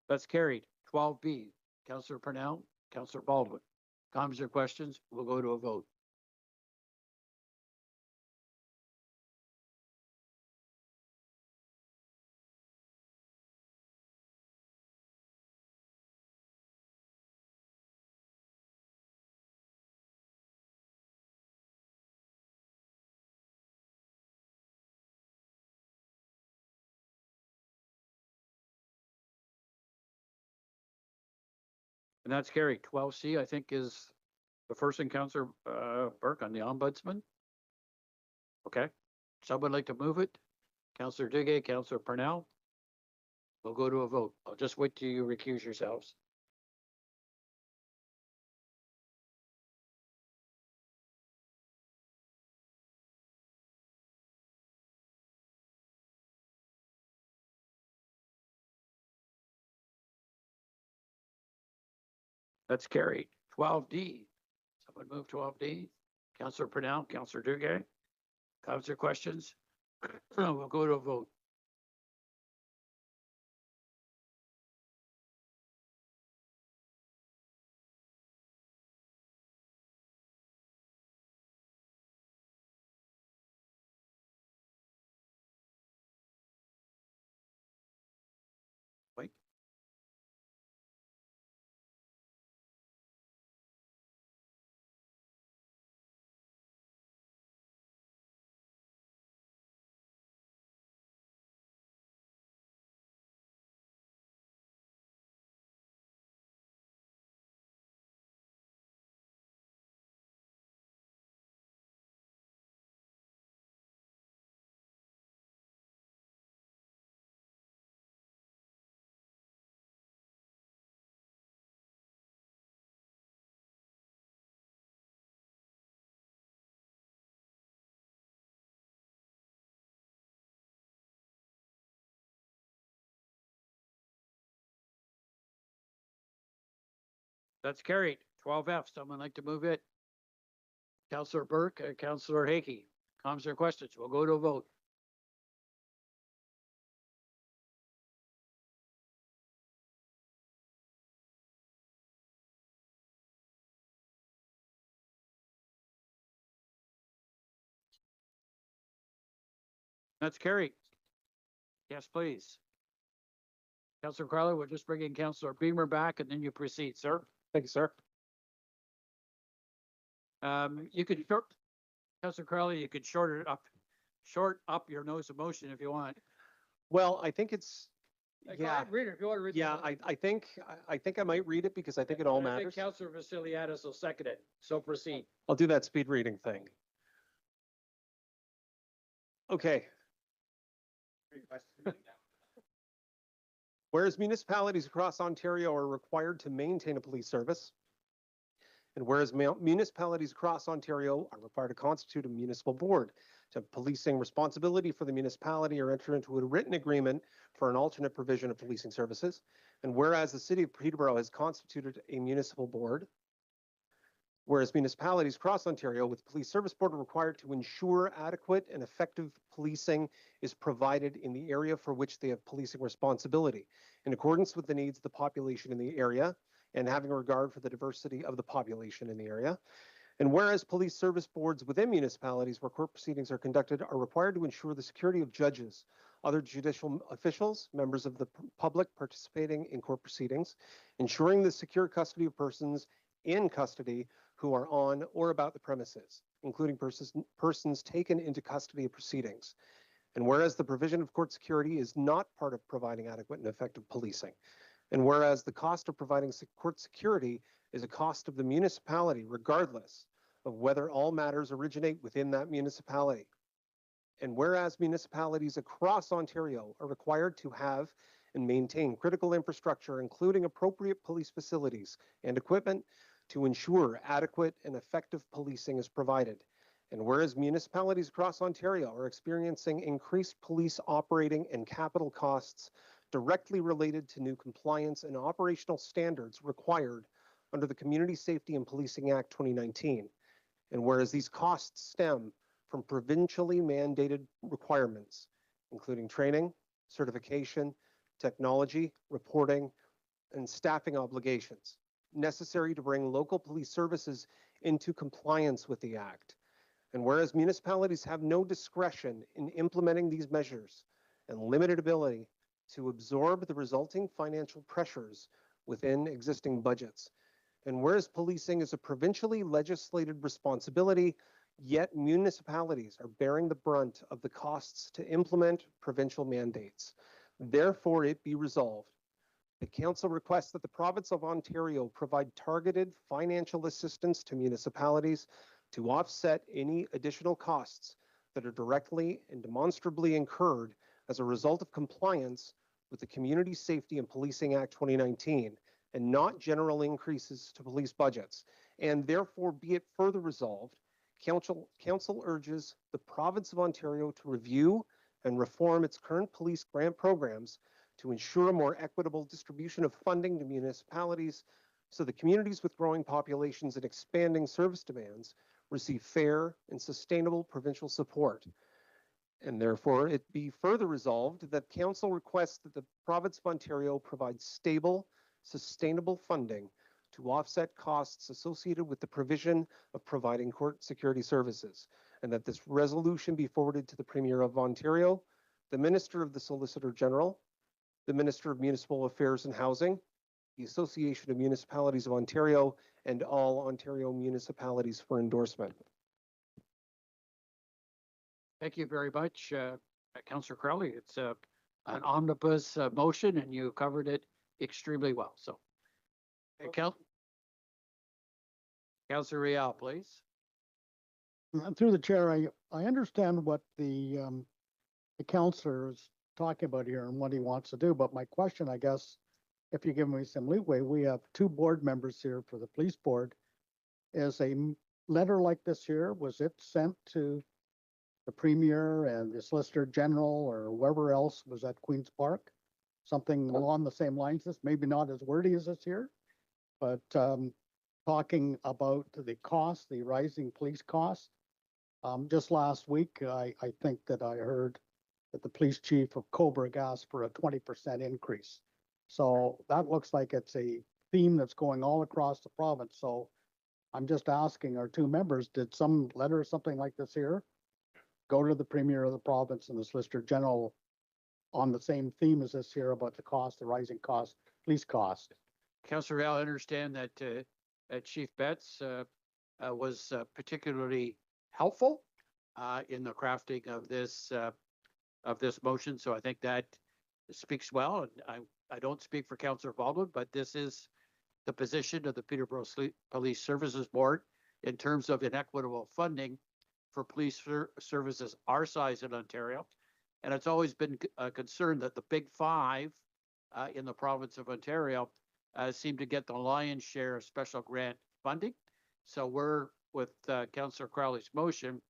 That's carried. 12B, Councillor Purnell, Councillor Baldwin. Comments or questions? We'll go to a vote. And that's carried. 12C, I think, is the first thing, Councillor Burke, on the ombudsman. Okay. Someone like to move it? Councillor Duguay, Councillor Purnell. We'll go to a vote. I'll just wait till you recuse yourselves. That's carried. 12D. Someone move 12D. Councillor Purnell, Councillor Duguay. Comments or questions? We'll go to a vote. Wait. That's carried. 12F. Someone like to move it? Councillor Burke, Councillor Hakey. Comments or questions? We'll go to a vote. That's carried. Yes, please. Councillor Crowley, we're just bringing Councillor Beamer back and then you proceed, sir. Thank you, sir. You could Councillor Crowley, you could short up your notice of motion if you want. Well, I think it's, Go yeah, ahead, read it if you want to read yeah, I think I might read it because I think it all matters. Councillor Vasiliadis will second it, so proceed. I'll do that speed reading thing. Okay. Whereas municipalities across Ontario are required to maintain a police service, and whereas municipalities across Ontario are required to constitute a municipal board to have policing responsibility for the municipality or enter into a written agreement for an alternate provision of policing services, and whereas the city of Peterborough has constituted a municipal board, whereas municipalities across Ontario with police service board are required to ensure adequate and effective policing is provided in the area for which they have policing responsibility, in accordance with the needs of the population in the area and having regard for the diversity of the population in the area. And whereas police service boards within municipalities where court proceedings are conducted are required to ensure the security of judges, other judicial officials, members of the public participating in court proceedings, ensuring the secure custody of persons in custody who are on or about the premises, including persons taken into custody of proceedings. And whereas the provision of court security is not part of providing adequate and effective policing, and whereas the cost of providing court security is a cost of the municipality, regardless of whether all matters originate within that municipality. And whereas municipalities across Ontario are required to have and maintain critical infrastructure, including appropriate police facilities and equipment, to ensure adequate and effective policing is provided. And whereas municipalities across Ontario are experiencing increased police operating and capital costs directly related to new compliance and operational standards required under the Community Safety and Policing Act 2019. And whereas these costs stem from provincially mandated requirements, including training, certification, technology, reporting, and staffing obligations necessary to bring local police services into compliance with the Act. And whereas municipalities have no discretion in implementing these measures and limited ability to absorb the resulting financial pressures within existing budgets. And whereas policing is a provincially legislated responsibility, yet municipalities are bearing the brunt of the costs to implement provincial mandates. Therefore, it be resolved. The Council requests that the Province of Ontario provide targeted financial assistance to municipalities to offset any additional costs that are directly and demonstrably incurred as a result of compliance with the Community Safety and Policing Act 2019, and not general increases to police budgets. And therefore, be it further resolved, Council urges the Province of Ontario to review and reform its current police grant programs to ensure a more equitable distribution of funding to municipalities so that communities with growing populations and expanding service demands receive fair and sustainable provincial support. And therefore, it be further resolved that Council requests that the Province of Ontario provide stable, sustainable funding to offset costs associated with the provision of providing court security services, and that this resolution be forwarded to the Premier of Ontario, the Minister of the Solicitor General, the Minister of Municipal Affairs and Housing, the Association of Municipalities of Ontario, and all Ontario municipalities for endorsement. Thank you very much, Councillor Crowley. It's an omnibus motion, and you covered it extremely well. So, Councillor Rial, please. Through the chair, I understand what the councillor is talking about here and what he wants to do, but my question, I guess, if you give me some leeway, we have two board members here for the police board. Is a letter like this here, was it sent to the Premier and the Solicitor General or whoever else was at Queen's Park? Something along the same lines, this maybe not as wordy as this here, but talking about the cost, the rising police costs. Just last week, I think that I heard that the police chief of Cobourg asked for a 20% increase. So that looks like it's a theme that's going all across the province. So I'm just asking our two members, did some letter or something like this here go to the Premier of the province and the Solicitor General on the same theme as this here about the cost, the rising cost, police cost? Councillor Rial, I understand that Chief Betts was particularly helpful in the crafting of this motion. So I think that speaks well. And I don't speak for Councillor Baldwin, but this is the position of the Peterborough Police Services Board in terms of inequitable funding for police services our size in Ontario. And it's always been a concern that the big five in the province of Ontario seem to get the lion's share of special grant funding. So we're, with Councillor Crowley's motion,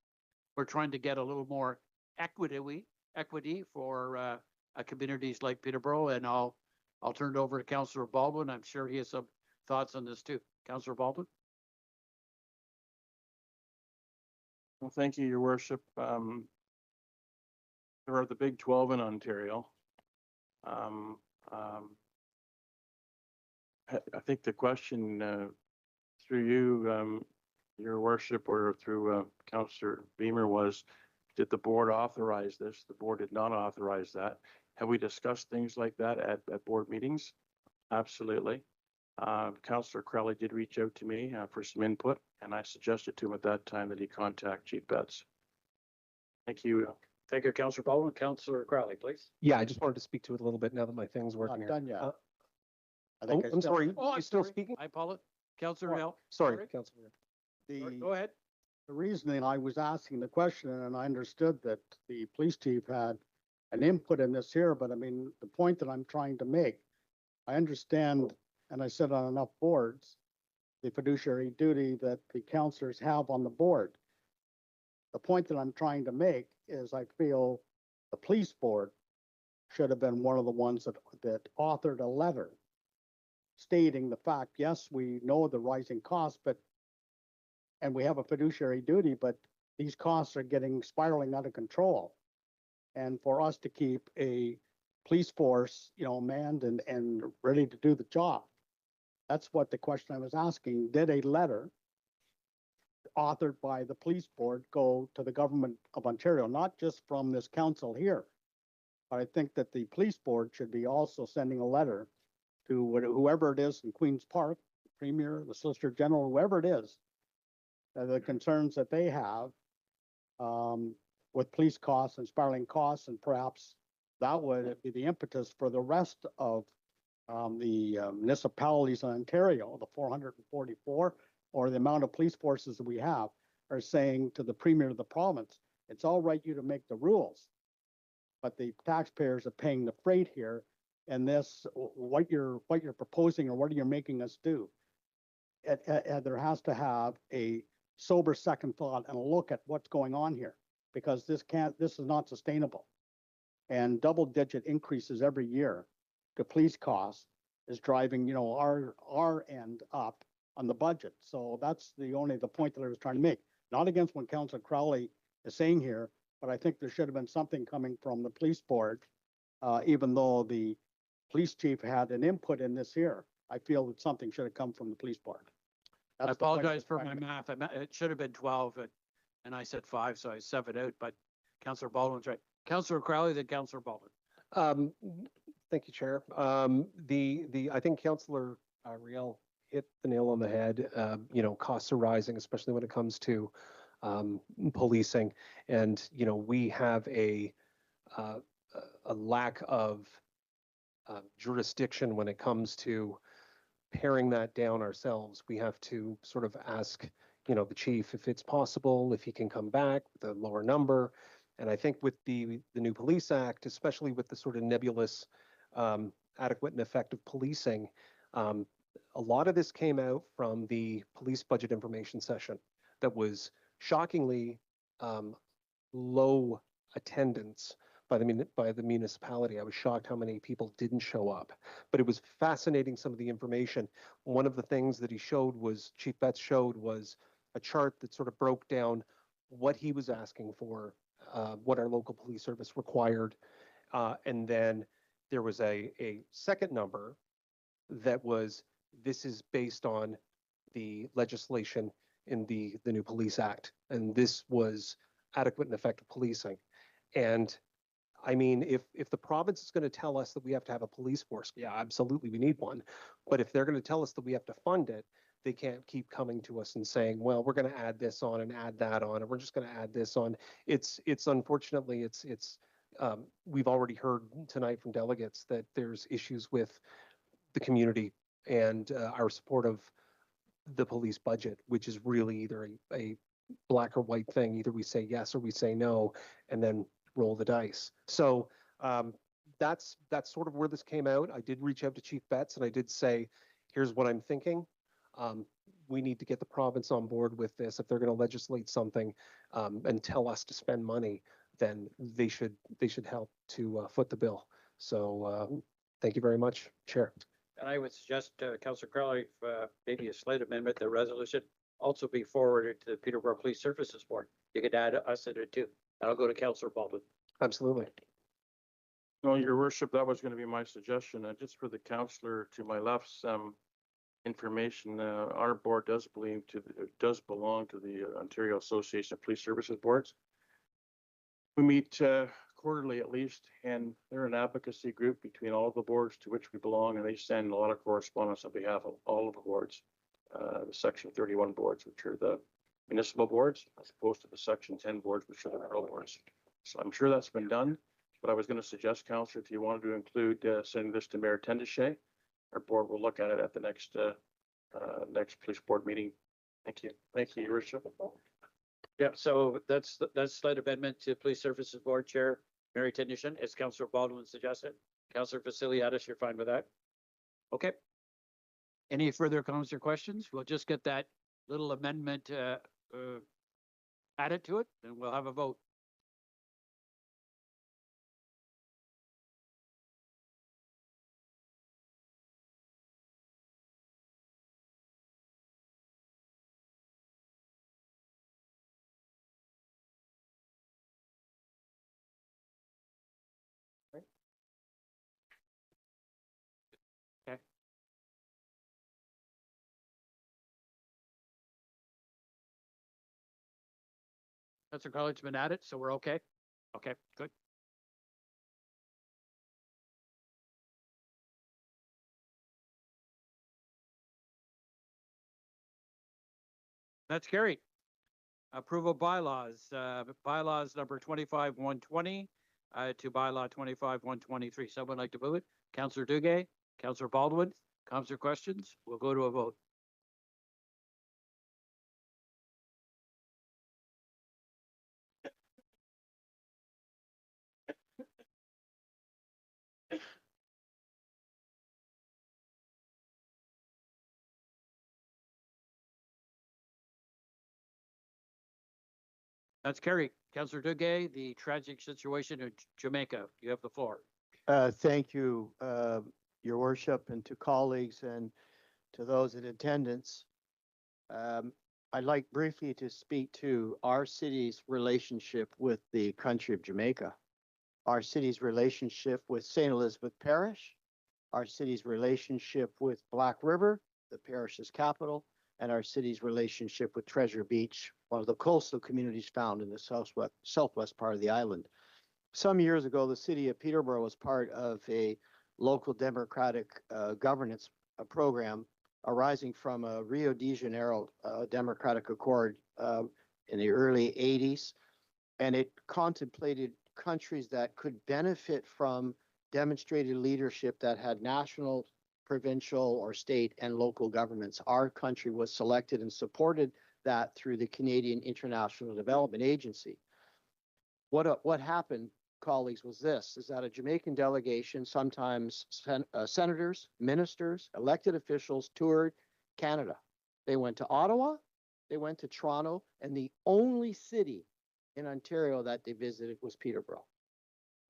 we're trying to get a little more equity for communities like Peterborough. And I'll turn it over to Councillor Baldwin. I'm sure he has some thoughts on this too. Councillor Baldwin? Well, thank you, Your Worship. There are the Big 12 in Ontario. I think the question through you, Your Worship, or through Councillor Beamer was, Did the board authorize this? The board did not authorize that. Have we discussed things like that at board meetings? Absolutely. Councillor Crowley did reach out to me for some input, and I suggested to him at that time that he contact Chief Betts. Thank you. Thank you, Councillor Baldwin. Councillor Crowley, please. Yeah, I just wanted to speak to it a little bit now that my thing's working Not here. done yet. Uh, I think I I'm still- sorry, Oh, I'm you still sorry. speaking? I apologize. Councillor Hill. Sorry, Councilor. Go ahead. The reasoning I was asking the question, and I understood that the police chief had an input in this here, but I mean, the point that I'm trying to make, I understand, and I sit on enough boards, the fiduciary duty that the counselors have on the board. The point that I'm trying to make is I feel the police board should have been one of the ones that authored a letter stating the fact, yes, we know the rising costs, and we have a fiduciary duty, but these costs are getting spiraling out of control. And for us to keep a police force, manned and ready to do the job. That's what the question I was asking. Did a letter authored by the police board go to the government of Ontario, not just from this council here? But I think that the police board should be also sending a letter to whoever it is in Queen's Park, the Premier, the Solicitor General, whoever it is, the concerns that they have with police costs and spiraling costs, and perhaps that would be the impetus for the rest of the municipalities in Ontario, the 444, or the amount of police forces that we have, are saying to the Premier of the province, it's all right you to make the rules, but the taxpayers are paying the freight here, and this, what you're proposing or what you're making us do, there has to have a sober second thought and a look at what's going on here, because this is not sustainable. And double-digit increases every year to police costs is driving, our end up on the budget. So that's the point that I was trying to make. Not against what Councillor Crowley is saying here, but I think there should have been something coming from the police board, even though the police chief had an input in this here. I feel that something should have come from the police board. I That's the point apologize I'm for trying my to make. math. It should have been 12, and I said 5, so I 7 out, but Councillor Baldwin's right. Councillor Crowley, then Councillor Baldwin. Thank you, Chair. I think Councillor Riel hit the nail on the head. Costs are rising, especially when it comes to policing, and we have a lack of jurisdiction when it comes to paring that down ourselves. We have to sort of ask, the chief if it's possible, if he can come back with a lower number. And I think with the new Police Act, especially with the sort of nebulous adequate and effective policing, a lot of this came out from the police budget information session that was shockingly low attendance by the municipality. I was shocked how many people didn't show up, but it was fascinating, some of the information. One of the things that Chief Betts showed was a chart that sort of broke down what he was asking for, what our local police service required, and then there was a second number that was, this is based on the legislation in the new Police Act, and this was adequate and effective policing. And I mean, if the province is going to tell us that we have to have a police force, yeah, absolutely, we need one. But if they're going to tell us that we have to fund it, they can't keep coming to us and saying, well, we're going to add this on and add that on, and we're just going to add this on. It's unfortunately, we've already heard tonight from delegates that there's issues with the community and our support of the police budget, which is really either a black or white thing. Either we say yes or we say no, and then roll the dice. So that's sort of where this came out. I did reach out to Chief Betts and I did say, here's what I'm thinking. We need to get the province on board with this. If they're going to legislate something and tell us to spend money, then they should help to foot the bill. So thank you very much, Chair. And I would suggest, Councillor Crowley, maybe a slight amendment, the resolution also be forwarded to the Peterborough Police Services Board. You could add us in it too. That'll go to Councillor Baldwin. Absolutely. No, Your Worship, that was going to be my suggestion. Just for the councillor to my left, some information. Our board does belong to the Ontario Association of Police Services Boards. We meet quarterly at least, and they're an advocacy group between all the boards to which we belong, and they send a lot of correspondence on behalf of all of the boards. The Section 31 boards, which are the municipal boards, as opposed to the Section 10 boards, which are the rural boards. So I'm sure that's been done, but I was going to suggest, Councillor, if you wanted to include sending this to Mayor Tendachet, our board will look at it at the next police board meeting. Thank you. Thank you, Your Worship. Yeah, so that's slight amendment to Police Services Board Chair Mary Tindushin, as Councillor Baldwin suggested. Councillor Vasiliadis, you're fine with that? Okay. Any further comments or questions? We'll just get that little amendment added to it, and we'll have a vote. Okay. Councillor College been added, so we're okay? Okay, good. That's carried. Approval bylaws, bylaws number 25-120 to bylaw 25-123. Someone like to move it? Councillor Duguay, Councillor Baldwin, comments or questions? We'll go to a vote. That's carried. Councillor Duguay, the tragic situation in Jamaica. You have the floor. Thank you, Your Worship, and to colleagues and to those in attendance. I'd like briefly to speak to our city's relationship with the country of Jamaica, our city's relationship with St. Elizabeth Parish, our city's relationship with Black River, the parish's capital, and our city's relationship with Treasure Beach, one of the coastal communities found in the southwest part of the island. Some years ago, the city of Peterborough was part of a local democratic governance program arising from a Rio de Janeiro Democratic Accord in the early 80s. And it contemplated countries that could benefit from demonstrated leadership that had national, provincial, or state and local governments. Our country was selected and supported that through the Canadian International Development Agency. What happened, colleagues, was this, is that a Jamaican delegation, sometimes senators, ministers, elected officials, toured Canada. They went to Ottawa, they went to Toronto, and the only city in Ontario that they visited was Peterborough.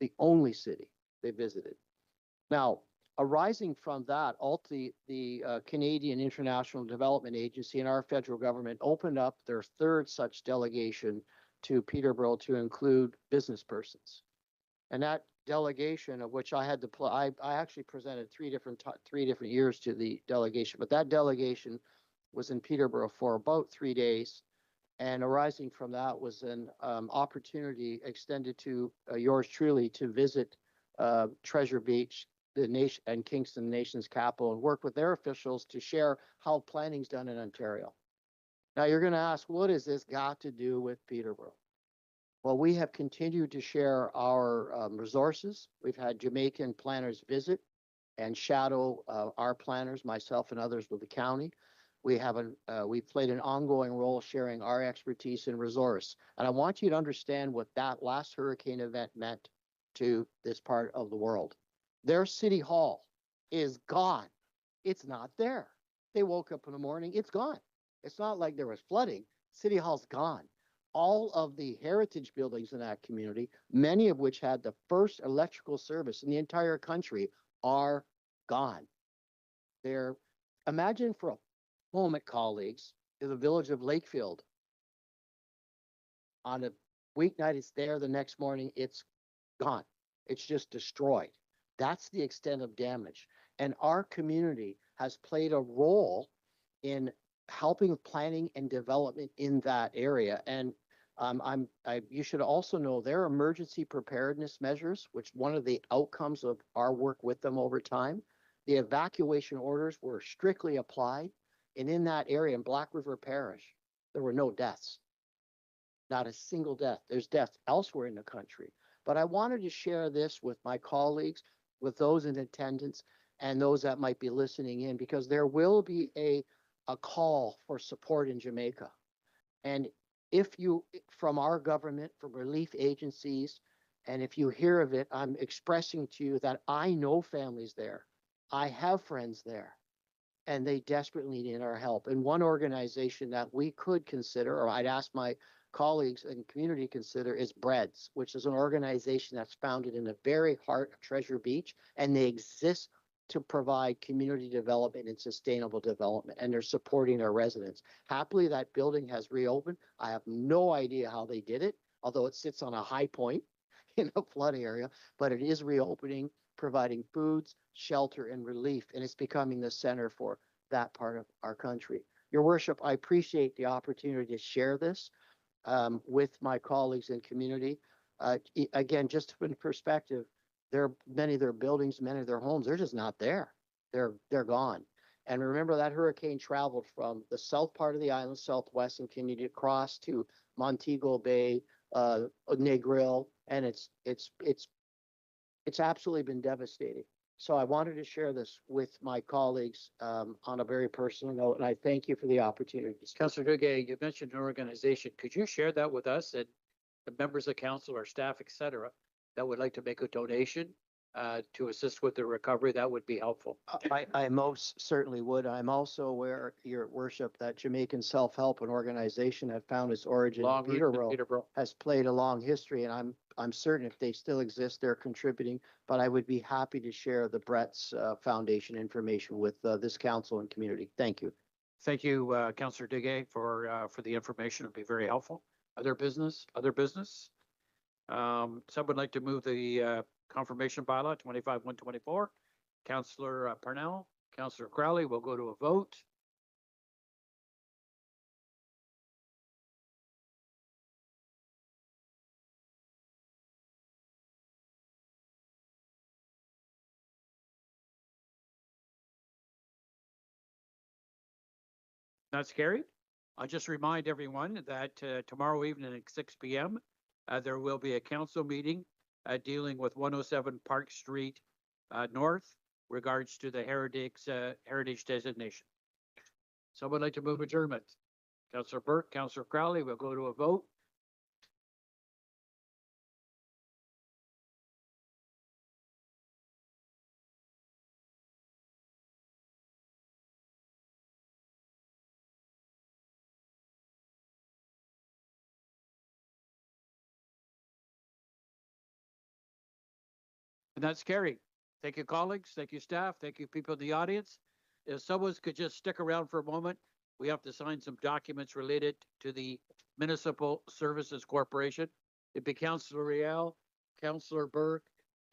The only city they visited. Now, arising from that, the Canadian International Development Agency and our federal government opened up their third such delegation to Peterborough to include business persons. And that delegation, of which I had to I actually presented three different years to the delegation, but that delegation was in Peterborough for about 3 days. And arising from that was an opportunity extended to yours truly to visit Treasure Beach, the nation, and Kingston, the nation's capital, and work with their officials to share how planning's done in Ontario. Now you're going to ask, what has this got to do with Peterborough? Well, we have continued to share our resources. We've had Jamaican planners visit and shadow our planners, myself and others with the county. We've played an ongoing role sharing our expertise and resource. And I want you to understand what that last hurricane event meant to this part of the world. Their city hall is gone. It's not there. They woke up in the morning, it's gone. It's not like there was flooding. City hall's gone. All of the heritage buildings in that community, many of which had the first electrical service in the entire country, are gone. Imagine for a moment, colleagues, in the village of Lakefield. On a weeknight, it's there. The next morning, it's gone. It's just destroyed. That's the extent of damage. And our community has played a role in helping with planning and development in that area. And You should also know their emergency preparedness measures, which one of the outcomes of our work with them over time, the evacuation orders were strictly applied. And in that area in Black River Parish, there were no deaths, not a single death. There's deaths elsewhere in the country. But I wanted to share this with my colleagues, with those in attendance, and those that might be listening in, because there will be a call for support in Jamaica. And if you, from our government, from relief agencies, and if you hear of it, I'm expressing to you that I know families there. I have friends there, and they desperately need our help. And one organization that we could consider, or I'd ask my colleagues and community consider, is Breads, which is an organization that's founded in the very heart of Treasure Beach, and they exist to provide community development and sustainable development, and they're supporting their residents. Happily, that building has reopened. I have no idea how they did it, although it sits on a high point in a flood area, but it is reopening, providing foods, shelter, and relief, and it's becoming the center for that part of our country. Your worship, I appreciate the opportunity to share this with my colleagues and community. Again, just in perspective, many of their buildings, many of their homes, they're just not there. They're gone. And remember that hurricane traveled from the south part of the island, southwest, and continued across to Montego Bay, Negril, and it's absolutely been devastating. So I wanted to share this with my colleagues on a very personal note, and I thank you for the opportunity. Councillor Duguay, you mentioned an organization. Could you share that with us and the members of council or staff, et cetera, that would like to make a donation to assist with the recovery? That would be helpful. I most certainly would. I'm also aware, Your Worship, that Jamaican Self-Help, an organization that found its origin Long in route to Peterborough, Peterborough. has played a long history, and I'm certain if they still exist, they're contributing. But I would be happy to share the Brett's Foundation information with this council and community. Thank you. Thank you, Councillor Duguay, for the information. It'd be very helpful. Other business? Someone like to move the confirmation bylaw 25-124. Councillor Parnell, Councillor Crowley, will go to a vote. That's carried. I'll just remind everyone that tomorrow evening at 6 p.m., there will be a council meeting dealing with 107 Park Street North, regards to the heritage designation. Someone like to move adjournment? Councillor Burke, Councillor Crowley, we'll go to a vote. And that's carried. Thank you, colleagues. Thank you, staff. Thank you, people in the audience. If someone could just stick around for a moment, we have to sign some documents related to the Municipal Services Corporation. It'd be Councillor Riel, Councillor Burke,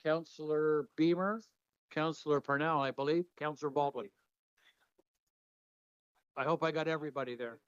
Councillor Beamer, Councillor Parnell, I believe, Councillor Baldwin. I hope I got everybody there.